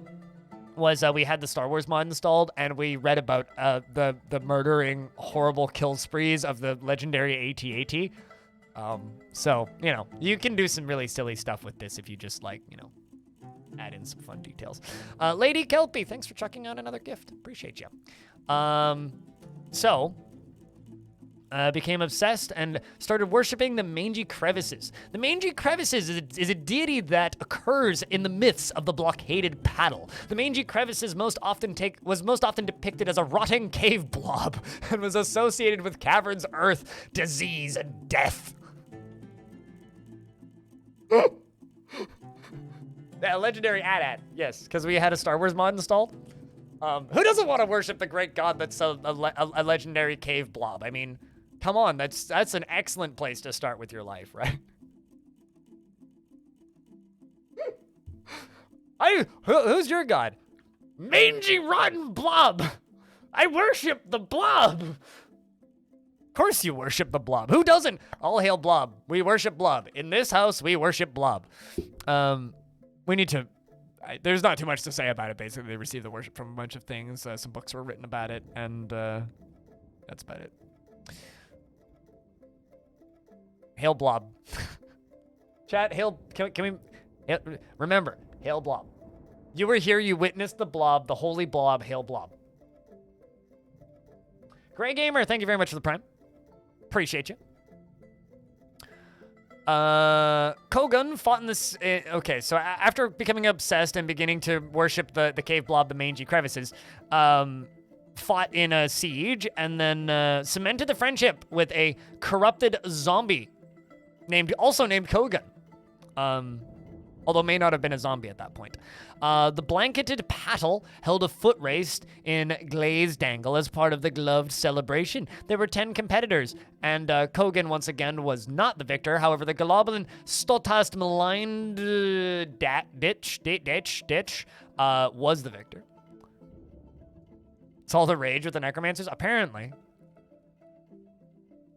was we had the Star Wars mod installed, and we read about the murdering, horrible kill sprees of the legendary AT-AT. So, you know, you can do some really silly stuff with this if you just, like, you know, add in some fun details. Lady Kelpie, thanks for chucking out another gift. Appreciate you. Became obsessed and started worshiping the Mangy Crevices. The Mangy Crevices is a deity that occurs in the myths of the blockaded paddle. The Mangy Crevices was most often depicted as a rotting cave blob and was associated with caverns, earth, disease, and death. Yeah, legendary AT-AT, yes, because we had a Star Wars mod installed. Who doesn't want to worship the great god that's a legendary cave blob? I mean, come on, that's an excellent place to start with your life, right? Who's your god? Mangy rotten blob. I worship the Blob. Of course you worship the Blob. Who doesn't? All hail Blob. We worship Blob. In this house, we worship Blob. We need to... there's not too much to say about it, basically. They received the worship from a bunch of things. Some books were written about it, and that's about it. Hail Blob. Chat, hail... Can we... remember, hail Blob. You were here, you witnessed the Blob, the holy Blob, hail Blob. Gray Gamer, thank you very much for the Prime. Appreciate you. Kogun fought in this... okay, so after becoming obsessed and beginning to worship the cave blob, the mangy crevices, fought in a siege and then cemented the friendship with a corrupted zombie also named Kogun. Although may not have been a zombie at that point. The blanketed paddle held a foot race in glazed angle as part of the gloved celebration. There were 10 competitors, and Kogan once again was not the victor. However, the Goblin Stotast maligned ditch was the victor. It's all the rage with the necromancers, apparently.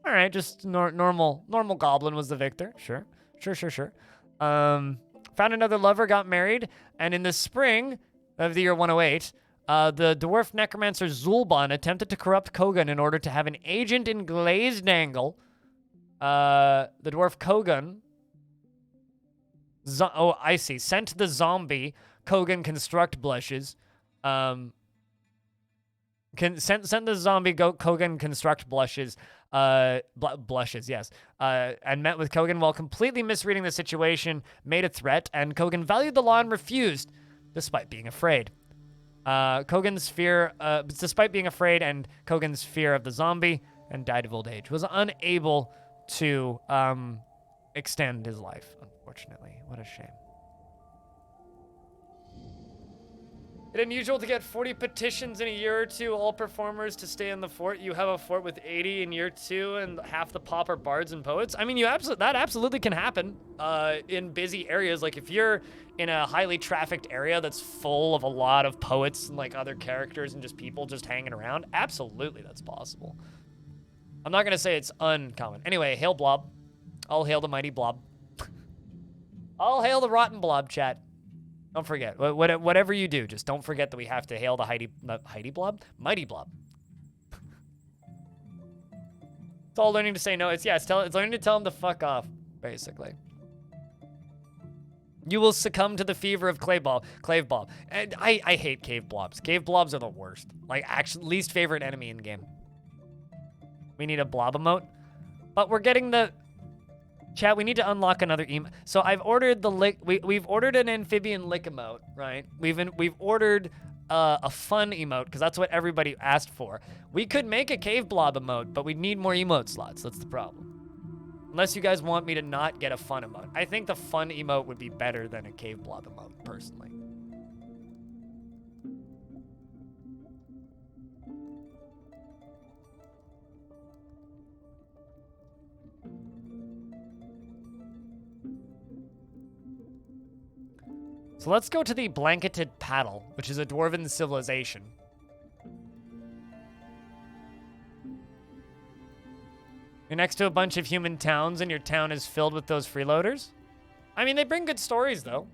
All right, just normal Goblin was the victor. Sure. Found another lover, got married, and in the spring of the year 108, the dwarf necromancer Zulban attempted to corrupt Kogan in order to have an agent in glazed angle. The dwarf Kogan... oh, I see. Sent the zombie Kogan construct blushes. Sent the zombie Kogan construct blushes. Blushes, yes. And met with Kogan while completely misreading the situation, made a threat, and Kogan valued the law and refused, despite being afraid. Despite being afraid and Kogan's fear of the zombie, and died of old age, was unable to extend his life, unfortunately. What a shame. It's unusual to get 40 petitions in a year or two, all performers to stay in the fort. You have a fort with 80 in year 2, and half the pop are bards and poets. I mean, that absolutely can happen in busy areas. Like, if you're in a highly trafficked area that's full of a lot of poets and, like, other characters and just people just hanging around, absolutely that's possible. I'm not going to say it's uncommon. Anyway, hail Blob. All hail the mighty Blob. All hail the rotten Blob, chat. Don't forget, whatever you do, just don't forget that we have to hail the Mighty Blob? Mighty Blob. It's all learning to say no. It's learning to tell him to fuck off, basically. You will succumb to the fever of Clave Blob. And I hate cave blobs. Cave blobs are the worst. Like, actually, least favorite enemy in game. We need a blob emote. But we're getting the... Chat, we need to unlock another emote. So I've ordered the lick. We've ordered an amphibian lick emote, right? We've ordered a fun emote because that's what everybody asked for. We could make a cave blob emote, but we need more emote slots. That's the problem. Unless you guys want me to not get a fun emote. I think the fun emote would be better than a cave blob emote, personally. So let's go to the Blanketed Paddle, which is a dwarven civilization. You're next to a bunch of human towns, and your town is filled with those freeloaders. I mean, they bring good stories, though.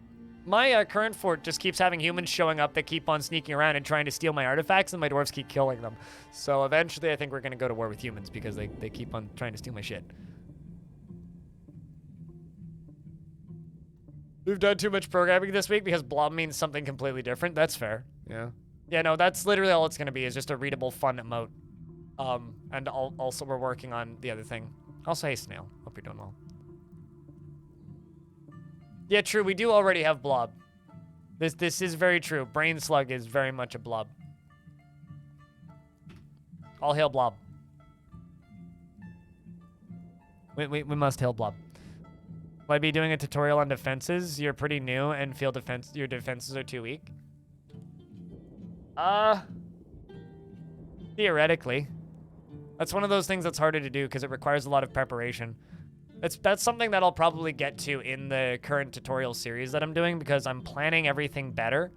My current fort just keeps having humans showing up that keep on sneaking around and trying to steal my artifacts, and my dwarves keep killing them. So eventually, I think we're going to go to war with humans because they keep on trying to steal my shit. We've done too much programming this week because blob means something completely different. That's fair. Yeah. Yeah, no, that's literally all it's going to be is just a readable, fun emote. And also we're working on the other thing. Also, hey, Snail. Hope you're doing well. Yeah, true. We do already have blob. This is very true. Brain Slug is very much a blob. All hail blob. We must hail blob. Will I be doing a tutorial on defenses? You're pretty new and feel your defenses are too weak. Theoretically. That's one of those things that's harder to do because it requires a lot of preparation. That's something that I'll probably get to in the current tutorial series that I'm doing because I'm planning everything better.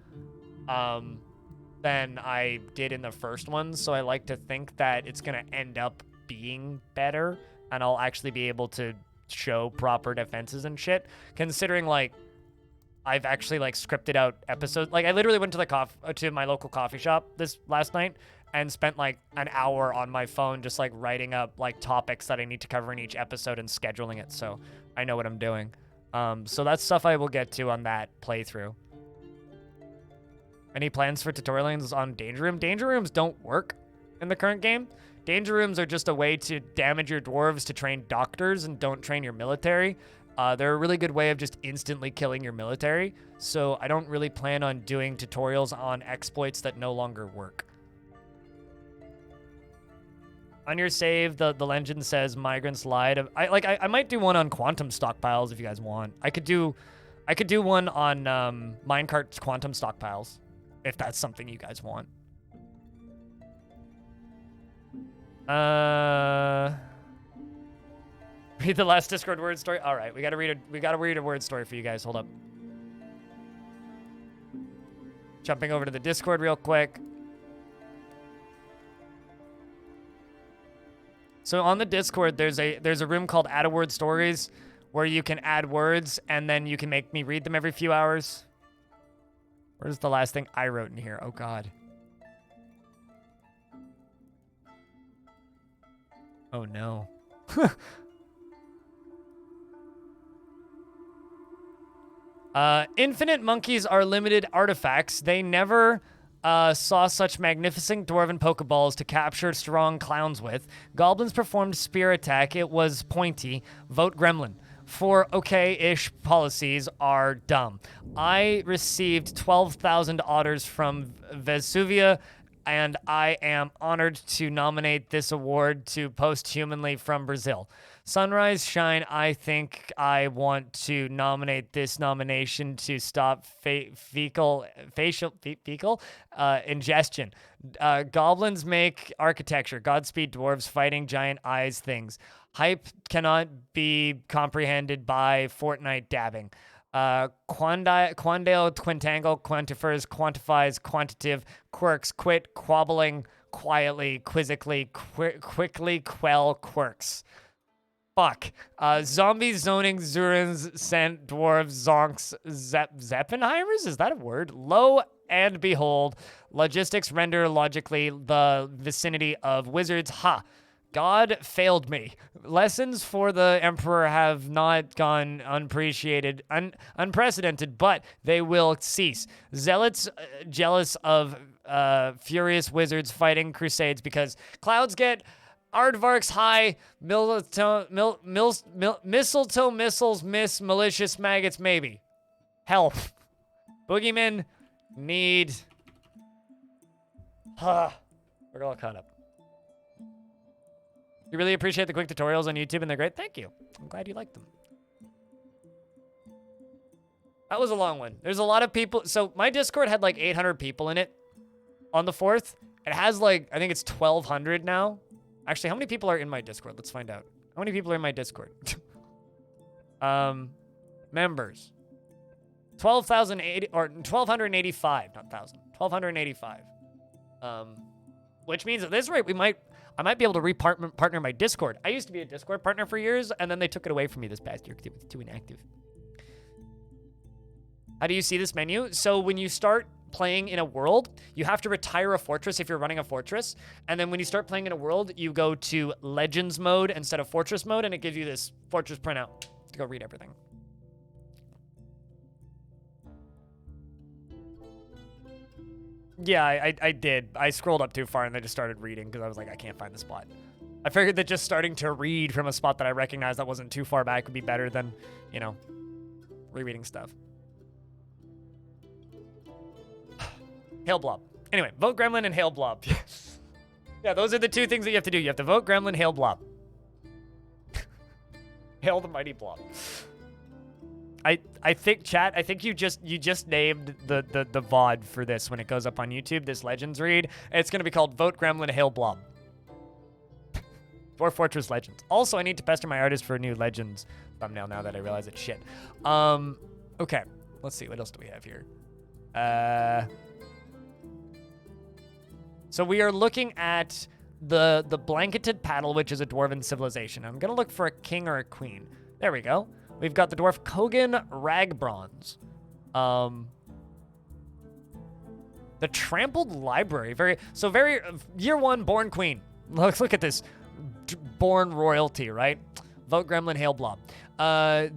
than I did in the first one, so I like to think that it's gonna end up being better, and I'll actually be able to show proper defenses and shit, considering, like, I've actually, like, scripted out episodes. Like, I literally went to to my local coffee shop this last night and spent, like, an hour on my phone just, like, writing up, like, topics that I need to cover in each episode and scheduling it, so I know what I'm doing. So that's stuff I will get to on that playthrough. Any plans for tutorial lanes on Danger Room? Danger Rooms don't work in the current game. Danger Rooms are just a way to damage your dwarves to train doctors and don't train your military. They're a really good way of just instantly killing your military, so I don't really plan on doing tutorials on exploits that no longer work. On your save, the legend says migrants lied. I might do one on quantum stockpiles if you guys want. I could do one on minecart quantum stockpiles if that's something you guys want. Read the last Discord word story. All right, we gotta read a word story for you guys. Hold up. Jumping over to the Discord real quick. So on the Discord, there's a room called Add a Word Stories, where you can add words and then you can make me read them every few hours. Where's the last thing I wrote in here? Oh God. Oh no. Infinite monkeys are limited artifacts. They never saw such magnificent dwarven pokeballs to capture strong clowns with. Goblins performed spear attack. It was pointy. Vote gremlin. For okay-ish policies are dumb. I received 12,000 otters from Vesuvia, and I am honored to nominate this award to posthumanly from Brazil. Sunrise Shine, I think I want to nominate this nomination to stop fecal ingestion. Goblins make architecture. Godspeed dwarves fighting giant eyes things. Hype cannot be comprehended by Fortnite dabbing. Quandale, quintangle, quantifers, quantifies, quantitative, quirks, quit, quabbling, quietly, quizzically, quickly quell quirks. Fuck. Zombies, zoning, Zurins, Scent, Dwarves, Zonks, Zeppenheimers? Is that a word? Lo and behold, logistics render logically the vicinity of wizards. Ha! God failed me. Lessons for the Emperor have not gone unprecedented, but they will cease. Zealots jealous of furious wizards fighting crusades because clouds get aardvarks high, mistletoe missiles miss, malicious maggots maybe. Help. Boogeymen need... We're all caught up. You really appreciate the quick tutorials on YouTube, and they're great. Thank you. I'm glad you liked them. That was a long one. There's a lot of people. So my Discord had like 800 people in it on the 4th. It has like, I think it's 1,200 now. Actually, how many people are in my Discord? Let's find out. How many people are in my Discord? Members. 12,080 or 1,285, not 1,000. 1,285. Which means at this rate, I might be able to partner my Discord. I used to be a Discord partner for years, and then they took it away from me this past year because it was too inactive. How do you see this menu? So when you start playing in a world, you have to retire a fortress if you're running a fortress. And then when you start playing in a world, you go to Legends mode instead of Fortress mode, and it gives you this fortress printout to go read everything. Yeah, I did. I scrolled up too far and I just started reading because I was like, I can't find the spot. I figured that just starting to read from a spot that I recognized that wasn't too far back would be better than, you know, rereading stuff. Hail Blob. Anyway, vote Gremlin and Hail Blob. Yeah, those are the two things that you have to do. You have to vote Gremlin, Hail Blob. Hail the mighty Blob. I think, chat, I think you just named the VOD for this when it goes up on YouTube, this Legends read. It's going to be called Vote Gremlin, Hail Blob. Dwarf Fortress Legends. Also, I need to pester my artist for a new Legends thumbnail now that I realize it's shit. Okay, let's see. What else do we have here? So we are looking at the Blanketed Paddle, which is a dwarven civilization. I'm gonna look for a king or a queen. There we go. We've got the dwarf Kogan Ragbronze. The Trampled Library. Very year one, born queen. Look at this. Born royalty, right? Vote Gremlin, hail Blob. I'll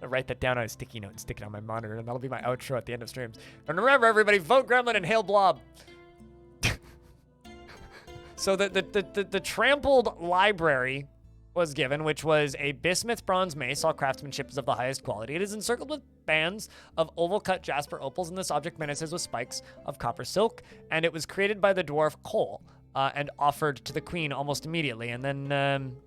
write that down on a sticky note and stick it on my monitor, and that'll be my outro at the end of streams. And remember, everybody, vote Gremlin and hail Blob. So the Trampled Library was given, which was a bismuth bronze mace. All craftsmanship is of the highest quality. It is encircled with bands of oval-cut jasper opals, and this object menaces with spikes of copper silk. And it was created by the dwarf Cole and offered to the queen almost immediately. And then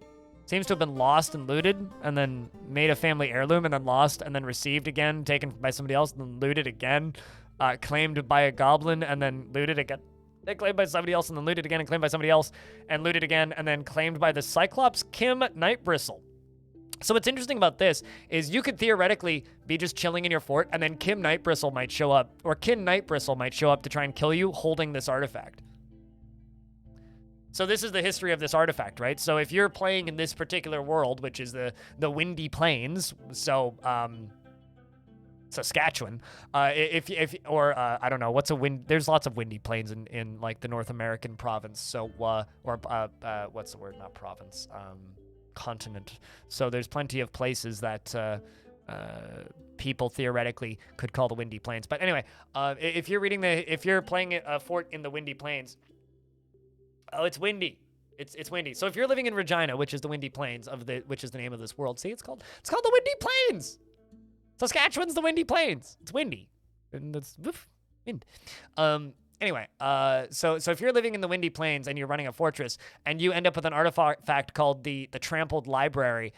seems to have been lost and looted, and then made a family heirloom, and then lost, and then received again, taken by somebody else, and then looted again, claimed by a goblin, and then looted again. Then claimed by somebody else, and then looted again, and claimed by somebody else, and looted again, and then claimed by the Cyclops Kim Nightbristle. So what's interesting about this is you could theoretically be just chilling in your fort, and then Kim Nightbristle might show up, or Kim Nightbristle might show up to try and kill you holding this artifact. So this is the history of this artifact, right? So if you're playing in this particular world, which is the Windy Plains, so Saskatchewan, I don't know, what's a wind? There's lots of windy plains in like the North American province. So what's the word? Not province, continent. So there's plenty of places that people theoretically could call the Windy Plains. But anyway, if you're playing a fort in the Windy Plains, oh, it's windy. It's windy. So if you're living in Regina, which is the Windy Plains which is the name of this world, see, it's called the Windy Plains. Saskatchewan's the Windy Plains. It's windy, and it's wind. Anyway, so if you're living in the Windy Plains and you're running a fortress and you end up with an artifact called the Trampled Library,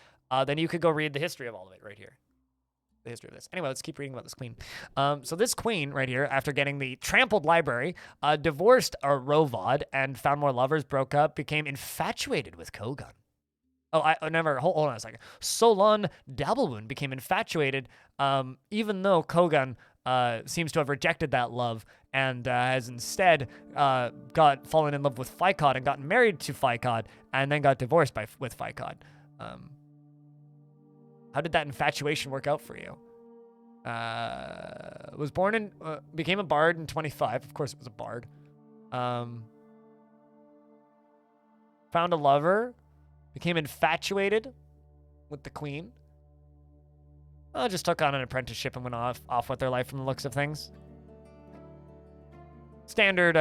then you could go read the history of all of it right here. The history of this. Anyway, let's keep reading about this queen. So this queen right here, after getting the Trampled Library, divorced a Rovod and found more lovers, broke up, became infatuated with Kogan. Hold on a second. Solon Dabblewoon became infatuated, even though Kogan seems to have rejected that love and has instead fallen in love with Ficod and gotten married to Ficod and then got divorced with Ficod. How did that infatuation work out for you? Became a bard in 25. Of course it was a bard. Found a lover. Became infatuated with the queen. Just took on an apprenticeship and went off with their life from the looks of things. Standard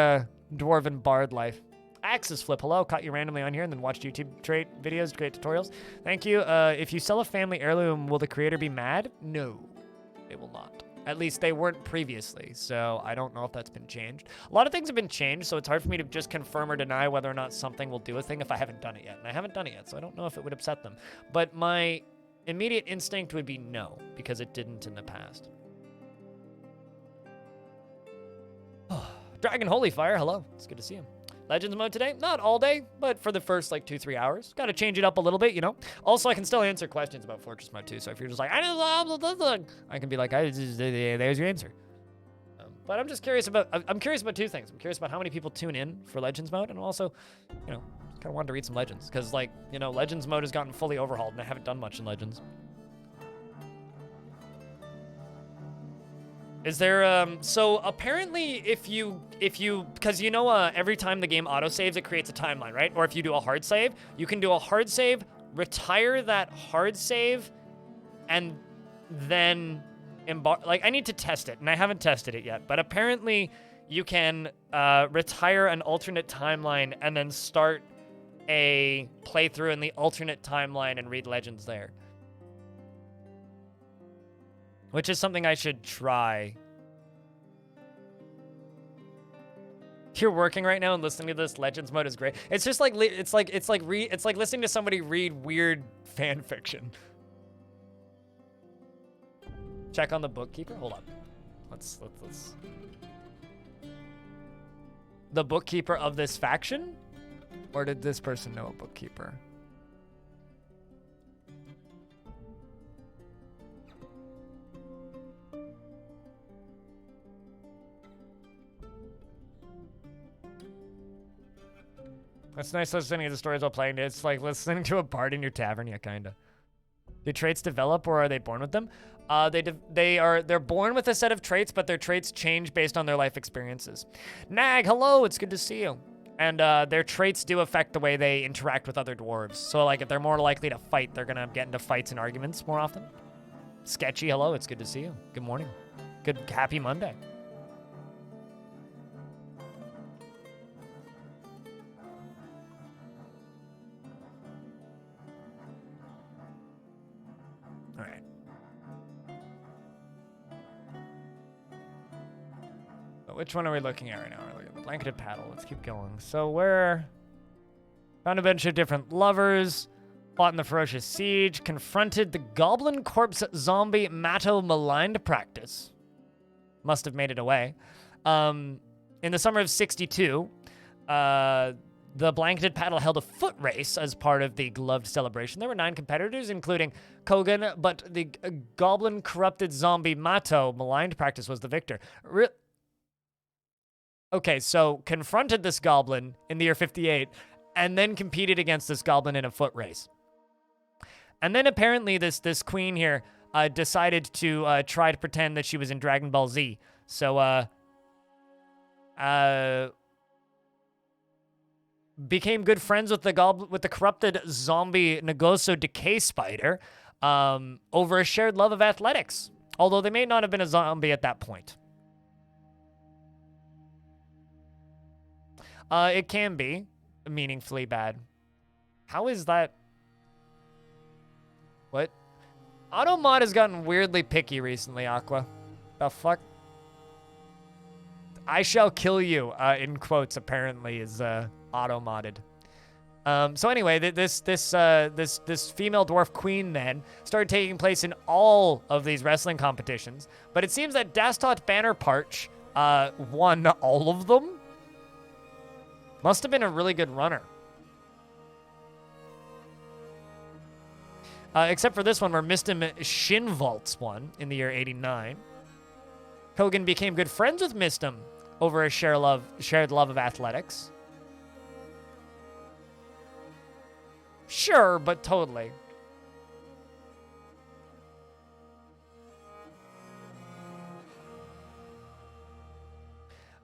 dwarven bard life. Axis Flip, hello. Caught you randomly on here and then watched YouTube videos, great tutorials. Thank you. If you sell a family heirloom, will the creator be mad? No, they will not. At least they weren't previously, so I don't know if that's been changed. A lot of things have been changed, so it's hard for me to just confirm or deny whether or not something will do a thing if I haven't done it yet. And I haven't done it yet, so I don't know if it would upset them. But my immediate instinct would be no, because it didn't in the past. Dragon Holy Fire, hello. It's good to see him. Legends mode today? Not all day, but for the first like 2-3 hours. Got to change it up a little bit, you know? Also, I can still answer questions about Fortress mode too, so if you're just like, I can be like, there's your answer. But I'm curious about two things. I'm curious about how many people tune in for Legends mode, and also, you know, kind of wanted to read some Legends, because like, you know, Legends mode has gotten fully overhauled, and I haven't done much in Legends. Is there, so apparently if you, because you know, every time the game autosaves, it creates a timeline, right? Or if you do a hard save, you can do a hard save, retire that hard save, and then I need to test it, and I haven't tested it yet, but apparently you can, retire an alternate timeline and then start a playthrough in the alternate timeline and read Legends there. Which is something I should try. If you're working right now and listening to this, Legends mode is great. It's just like it's like listening to somebody read weird fan fiction. Check on the bookkeeper. Hold on. Let's. The bookkeeper of this faction, or did this person know a bookkeeper? It's nice listening to the stories while playing. It's like listening to a bard in your tavern, yeah, kinda. Do traits develop or are they born with them? They're born with a set of traits, but their traits change based on their life experiences. Nag, hello, it's good to see you. And their traits do affect the way they interact with other dwarves. So like if they're more likely to fight, they're gonna get into fights and arguments more often. Sketchy, hello, it's good to see you. Good morning. Good, happy Monday. All right. So which one are we looking at right now? We're looking at the blanketed paddle. Let's keep going. So we're found a bunch of different lovers, fought in the ferocious siege, confronted the goblin corpse zombie Matto maligned practice. Must have made it away. In the summer of 62, the blanketed paddle held a foot race as part of the gloved celebration. There were 9 competitors, including Kogan, but the goblin corrupted zombie Matto maligned practice was the victor. Okay, so confronted this goblin in the year 58, and then competed against this goblin in a foot race. And then apparently this queen here decided to try to pretend that she was in Dragon Ball Z. So, became good friends with the corrupted zombie Nagoso Decay Spider over a shared love of athletics, although they may not have been a zombie at that point. It can be meaningfully bad. How is that? What? Automod has gotten weirdly picky recently, Aqua. The fuck? I shall kill you, in quotes, apparently, is auto-modded. So anyway, this female dwarf queen then started taking place in all of these wrestling competitions, but it seems that Dastot Bannerparch won all of them. Must have been a really good runner. Except for this one where Mistim Shinvolts won in the year 89. Kogan became good friends with Mistim over a shared love of athletics. Sure, but totally.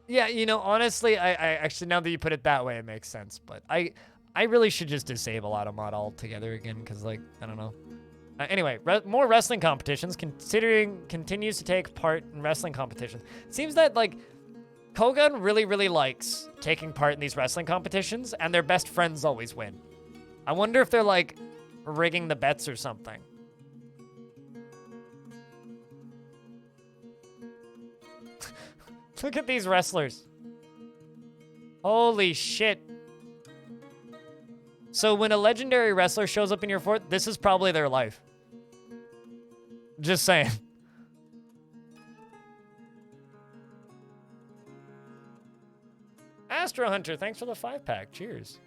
Yeah, you know, honestly, I actually, now that you put it that way, it makes sense. But I really should just disable Automod altogether again, because, like, I don't know. Anyway, more wrestling competitions. Continues to take part in wrestling competitions. It seems that, like, Kogan really, really likes taking part in these wrestling competitions, and their best friends always win. I wonder if they're, like, rigging the bets or something. Look at these wrestlers. Holy shit. So when a legendary wrestler shows up in your fort, this is probably their life. Just saying. Astro Hunter, thanks for the 5-pack. Cheers.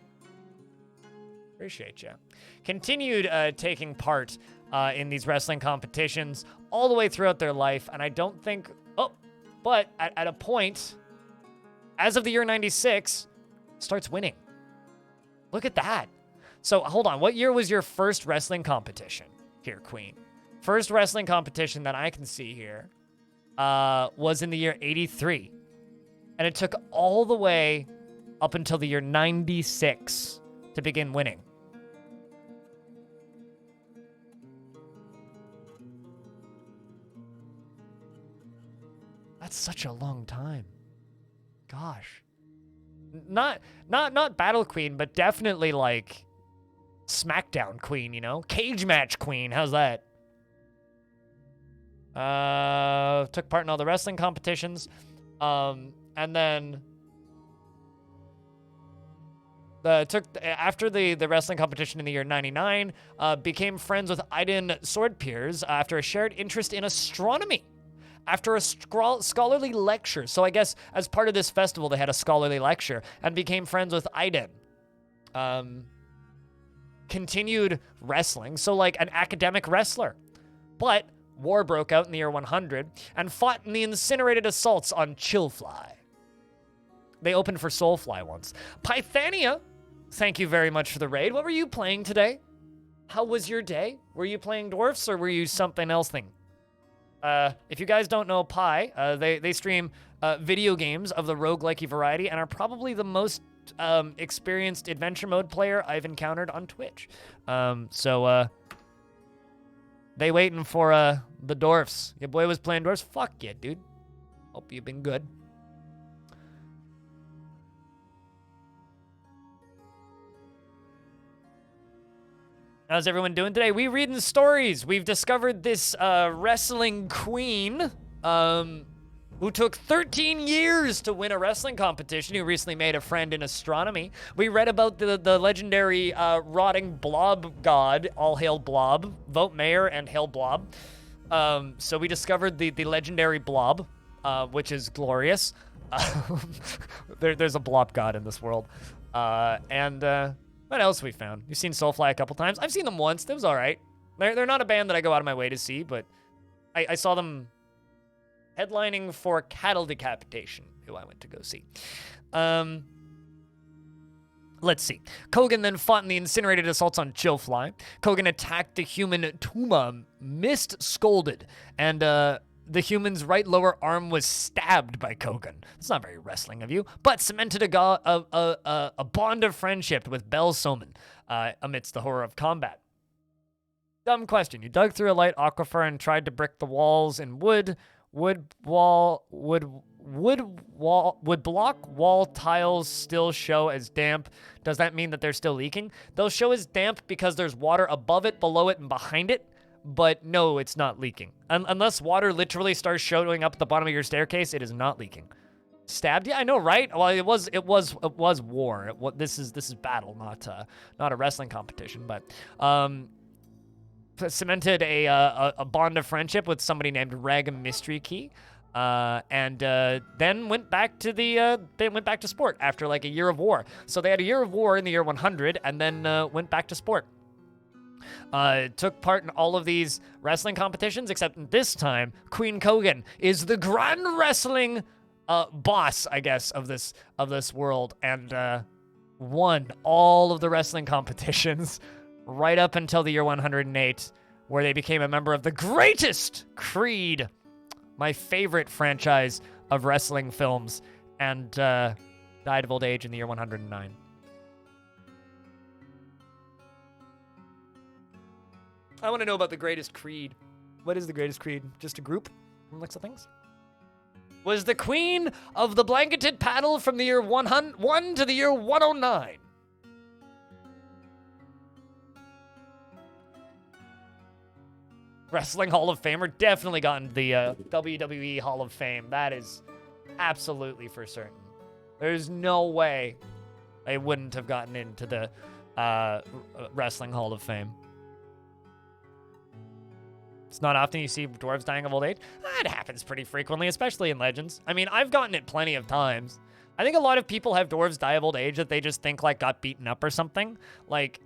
Appreciate you. Continued taking part in these wrestling competitions all the way throughout their life, and I don't think... Oh, but at a point, as of the year 96, starts winning. Look at that. So, hold on. What year was your first wrestling competition? Here, Queen. First wrestling competition that I can see here was in the year 83. And it took all the way up until the year 96 to begin winning. That's such a long time. Gosh. Not Battle Queen, but definitely like SmackDown Queen, you know? Cage Match Queen, how's that? Took part in all the wrestling competitions. And then after the wrestling competition in the year 99, became friends with Aiden Swordpeers after a shared interest in astronomy. After a scholarly lecture. So I guess as part of this festival, they had a scholarly lecture and became friends with Aiden. Continued wrestling, so like an academic wrestler. But war broke out in the year 100 and fought in the incinerated assaults on Chillfly. They opened for Soulfly once. Pythania thank you very much for the raid. What were you playing today? How was your day? Were you playing dwarfs or were you something else thing? If you guys don't know Pi, they stream video games of the roguelike variety and are probably the most experienced adventure mode player I've encountered on Twitch. So they waiting for the dwarfs. Your boy was playing dwarfs? Fuck yeah, dude. Hope you've been good. How's everyone doing today? We reading stories. We've discovered this wrestling queen who took 13 years to win a wrestling competition, who recently made a friend in astronomy. We read about the legendary rotting blob god, all hail Blob. Vote mayor and hail Blob. So we discovered the legendary Blob, which is glorious. There's a blob god in this world. What else we found? You've seen Soulfly a couple times. I've seen them once. That was all right. They're not a band that I go out of my way to see, but I saw them headlining for Cattle Decapitation, who I went to go see. Let's see. Kogan then fought in the incinerated assaults on Chillfly. Kogan attacked the human Tuma, missed, scolded, and the human's right lower arm was stabbed by Kogan. It's not very wrestling of you, but cemented a bond of friendship with Bel Soman amidst the horror of combat. Dumb question. You dug through a light aquifer and tried to brick the walls in wood. Would block wall tiles still show as damp? Does that mean that they're still leaking? They'll show as damp because there's water above it, below it, and behind it. But no, it's not leaking. Unless water literally starts showing up at the bottom of your staircase, it is not leaking. Stabbed? Yeah, I know, right? Well, it was war. This is battle, not a wrestling competition. But cemented a bond of friendship with somebody named Reg Mystery Key, and then went back to sport after like a year of war. So they had a year of war in the year 100, and then went back to sport. Took part in all of these wrestling competitions, except this time, Queen Kogan is the grand wrestling boss, I guess, of this world, and won all of the wrestling competitions right up until the year 108, where they became a member of the greatest Creed, my favorite franchise of wrestling films, and died of old age in the year 109. I want to know about the greatest creed. What is the greatest creed? Just a group from looks of things? Was the queen of the blanketed paddle from the year 101 to the year 109. Wrestling Hall of Famer. Definitely gotten the WWE Hall of Fame. That is absolutely for certain. There's no way I wouldn't have gotten into the Wrestling Hall of Fame. It's not often you see dwarves dying of old age. It happens pretty frequently, especially in Legends. I mean, I've gotten it plenty of times. I think a lot of people have dwarves die of old age that they just think, like, got beaten up or something. Like,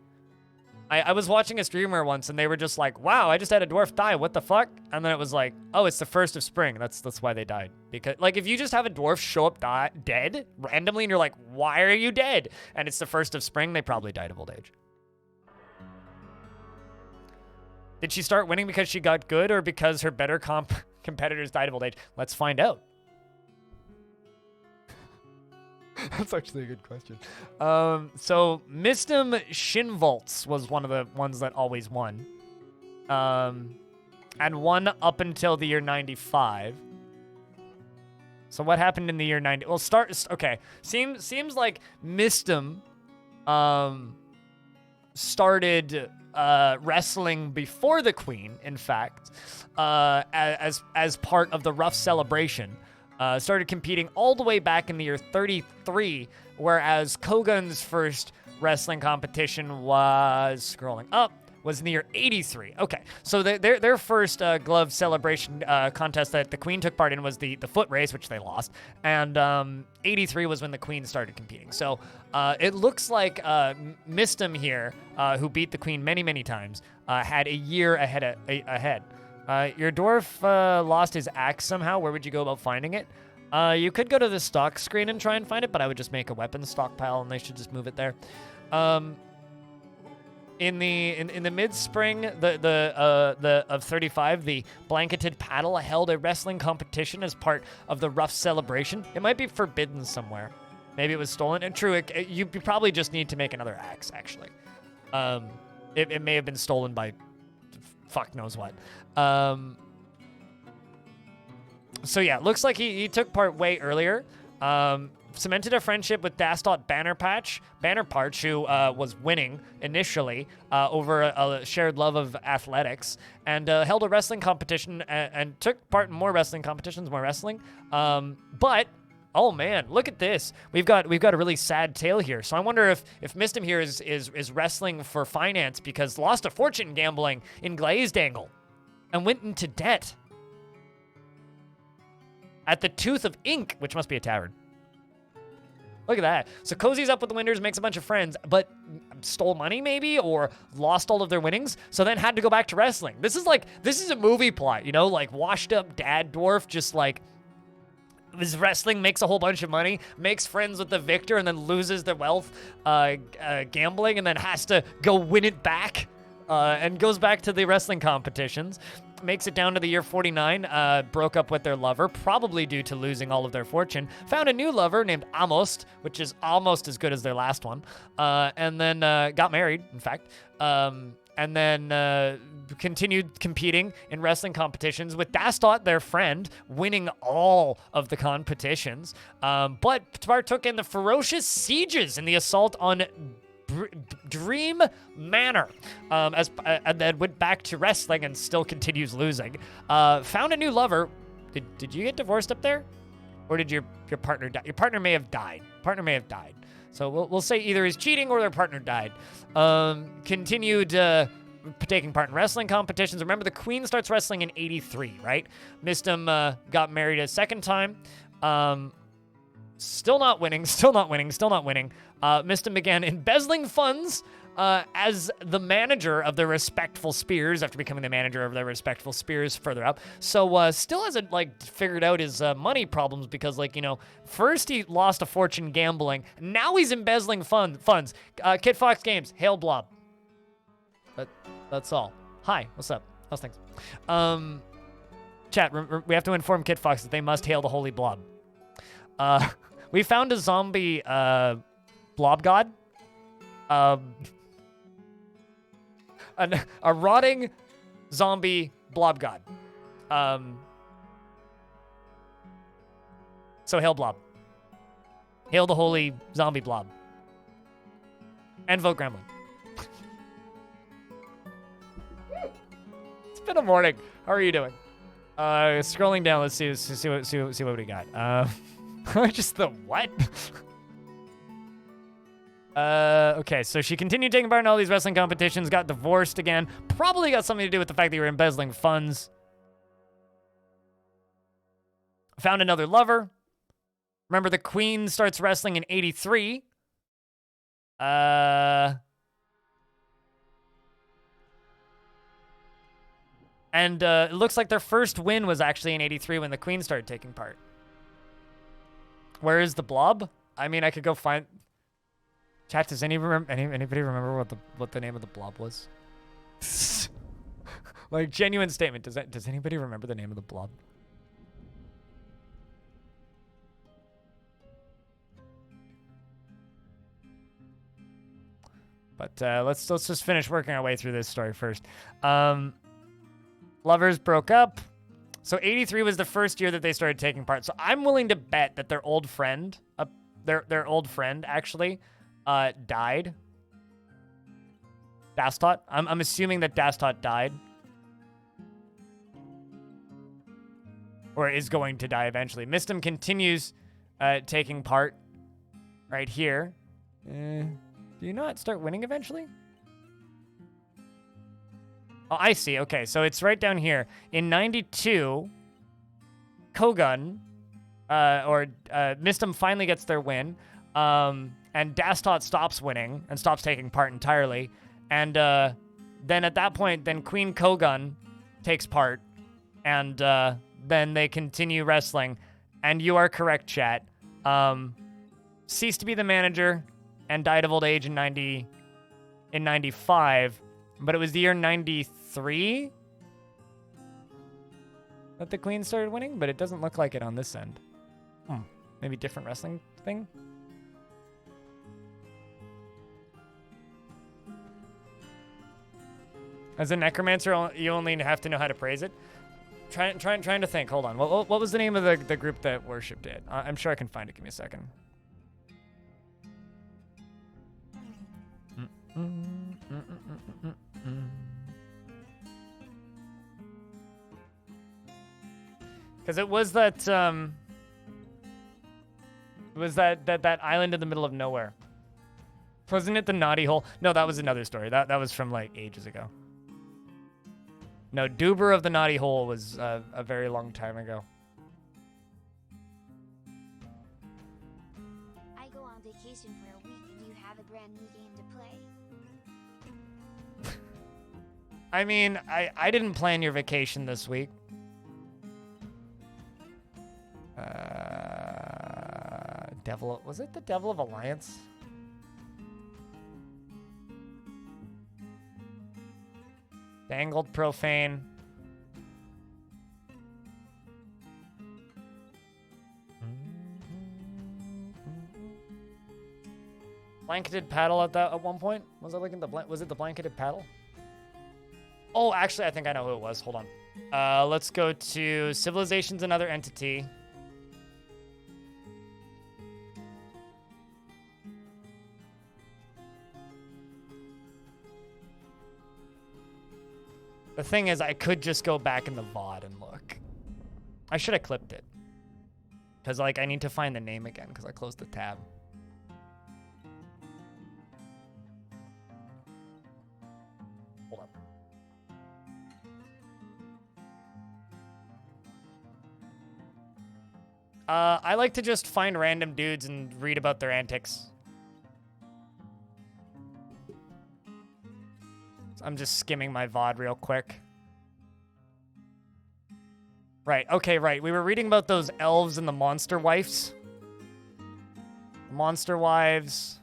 I was watching a streamer once, and they were just like, wow, I just had a dwarf die. What the fuck? And then it was like, oh, it's the first of spring. That's why they died. Because, like, if you just have a dwarf show up dead randomly, and you're like, why are you dead? And it's the first of spring, they probably died of old age. Did she start winning because she got good or because her better competitors died of old age? Let's find out. That's actually a good question. So Mistum Shinvolts was one of the ones that always won. And won up until the year 95. So what happened in the year 90? Well, okay. Seems like Mistum started wrestling before the queen, in fact, as part of the Rough Celebration. Started competing all the way back in the year 33, whereas Kogan's first wrestling competition was, scrolling up, was in the year 83. Okay, so their first glove celebration contest that the queen took part in was the foot race, which they lost, and 83 was when the queen started competing. So it looks like Mistum here, who beat the queen many, many times, had a year ahead. Your dwarf lost his axe somehow. Where would you go about finding it? You could go to the stock screen and try and find it, but I would just make a weapons stockpile, and they should just move it there. In the mid-spring, the of 35, the Blanketed Paddle held a wrestling competition as part of the Rough celebration. It might be forbidden somewhere. Maybe it was stolen. And true, you probably just need to make another axe, actually. It may have been stolen by fuck knows what. So yeah, looks like he took part way earlier. Cemented a friendship with Dastot Bannerpatch, who was winning initially over a shared love of athletics, and held a wrestling competition and took part in more wrestling competitions, more wrestling. But oh man, look at this. We've got a really sad tale here. So I wonder if Mistim here is wrestling for finance because lost a fortune gambling in Glazed Angle and went into debt at the Tooth of Ink, which must be a tavern. Look at that. So cozies up with the winners, makes a bunch of friends, but stole money maybe, or lost all of their winnings, so then had to go back to wrestling. This is a movie plot, you know, like washed up dad dwarf just like is wrestling, makes a whole bunch of money, makes friends with the victor, and then loses their wealth gambling, and then has to go win it back, and goes back to the wrestling competitions. Makes it down to the year 49, broke up with their lover, probably due to losing all of their fortune, found a new lover named Amost, which is almost as good as their last one, and then got married, in fact, and then continued competing in wrestling competitions with Dastot, their friend, winning all of the competitions, but partook in the ferocious sieges in the assault on Dream Manor, and then went back to wrestling and still continues losing. Found a new lover. Did you get divorced up there, or did your partner die? Your partner may have died. So we'll say either he's cheating or their partner died. Continued taking part in wrestling competitions. Remember, the queen starts wrestling in 83, right? Mistim got married a second time. Still not winning. Mistim began embezzling funds as the manager of the Respectful Spears after becoming the manager of the Respectful Spears further up. So still hasn't like figured out his money problems because, like, you know, first he lost a fortune gambling. Now he's embezzling funds. Kid Fox Games, hail Blob. That's all. Hi, what's up? How's things? Chat, we have to inform Kid Fox that they must hail the Holy Blob. We found a zombie blob god. A rotting zombie blob god. So hail Blob. Hail the holy zombie blob. And vote Gremlin. It's been a morning. How are you doing? Scrolling down, let's see what we got. Just the what? Okay, so she continued taking part in all these wrestling competitions, got divorced again. Probably got something to do with the fact that you were embezzling funds. Found another lover. Remember, the queen starts wrestling in 83. And it looks like their first win was actually in 83 when the queen started taking part. Where is the blob? I mean, I could go find... Chat, does anybody remember what the name of the blob was? Like, genuine statement. Does anybody remember the name of the blob? But let's just finish working our way through this story first. Lovers broke up. So 83 was the first year that they started taking part. So I'm willing to bet that their old friend, their old friend actually, died. Dastot. I'm assuming that Dastot died, or is going to die eventually. Mistim continues taking part right here. Do you not start winning eventually? Oh, I see. Okay, so it's right down here. In 92, Kogun, Mistim finally gets their win, and Dastot stops winning and stops taking part entirely. And then at that point, then Queen Kogun takes part, and then they continue wrestling. And you are correct, chat. Ceased to be the manager, and died of old age in 95, but it was the year 93 that the queen started winning, but it doesn't look like it on this end. Maybe different wrestling thing? As a necromancer, you only have to know how to praise it. Trying to think. Hold on. What was the name of the group that worshipped it? I'm sure I can find it. Give me a second. Because it was that that island in the middle of nowhere. Wasn't it the Naughty Hole? No, that was another story. That was from like ages ago. No, Duber of the Naughty Hole was a very long time ago. I go on vacation for a week and you have a brand new game to play. I mean, I didn't plan your vacation this week. Was it the Devil of Alliance? Dangled Profane. Blanketed Paddle at one point? Was it the Blanketed Paddle? Oh, actually, I think I know who it was. Hold on. Let's go to Civilization's another entity. The thing is, I could just go back in the VOD and look. I should have clipped it. Because, like, I need to find the name again because I closed the tab. Hold up. I like to just find random dudes and read about their antics. I'm just skimming my VOD real quick. Right, okay, right. We were reading about those elves and the monster wives. Monster wives.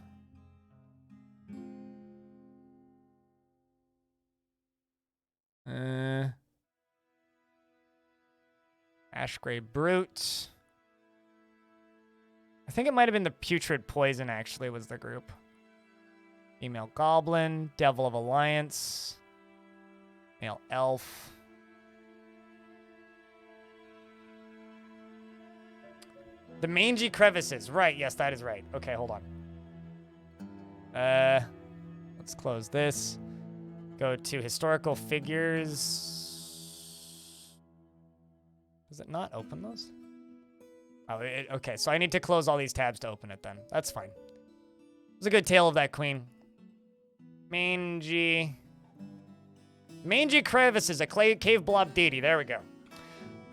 Ash Grey Brute. I think it might have been the Putrid Poison, actually, was the group. Female Goblin, Devil of Alliance, Male Elf. The Mangy Crevices, right, yes, that is right. Okay, hold on. Let's close this. Go to Historical Figures. Does it not open those? Oh, okay, so I need to close all these tabs to open it then. That's fine. It was a good tale of that queen. Mangy Crevices, a cave blob deity. There we go.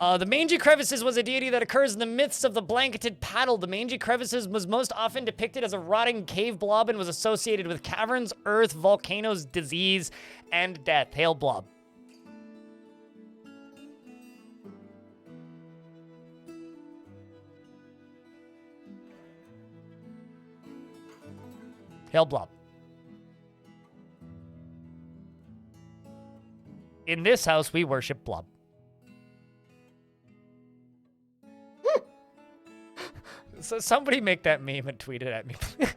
The Mangy Crevices was a deity that occurs in the myths of the Blanketed Paddle. The Mangy Crevices was most often depicted as a rotting cave blob and was associated with caverns, earth, volcanoes, disease, and death. Hail Blob. Hail Blob. In this house, we worship Blob. So somebody make that meme and tweet it at me, please.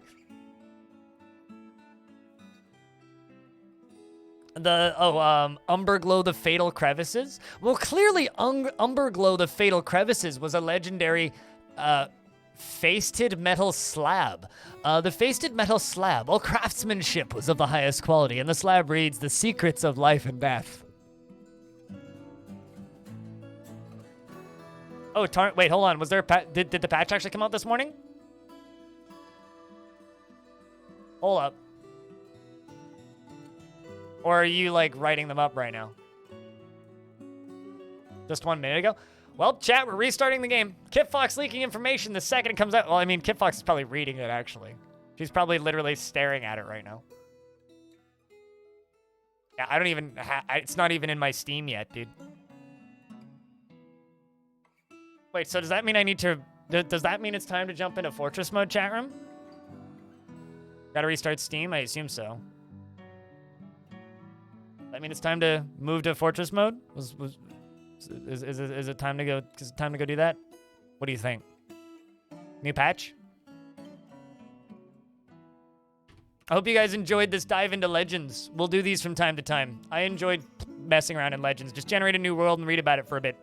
Umberglow the Fatal Crevices? Well, clearly Umberglow the Fatal Crevices was a legendary faceted metal slab. The faceted metal slab, all craftsmanship was of the highest quality, and the slab reads, "The secrets of life and death." Oh, wait, hold on. Was there a did the patch actually come out this morning? Hold up. Or are you, like, writing them up right now? Just 1 minute ago? Well, chat, we're restarting the game. Kit Fox leaking information the second it comes out. Well, I mean, Kit Fox is probably reading it, actually. She's probably literally staring at it right now. Yeah, I don't even... it's not even in my Steam yet, dude. Wait, so does that mean I need to... Does that mean it's time to jump into Fortress mode, chat room? Gotta restart Steam? I assume so. I mean, it's time to move to Fortress mode? Is it time to go? Is it time to go do that? What do you think? New patch? I hope you guys enjoyed this dive into Legends. We'll do these from time to time. I enjoyed messing around in Legends. Just generate a new world and read about it for a bit.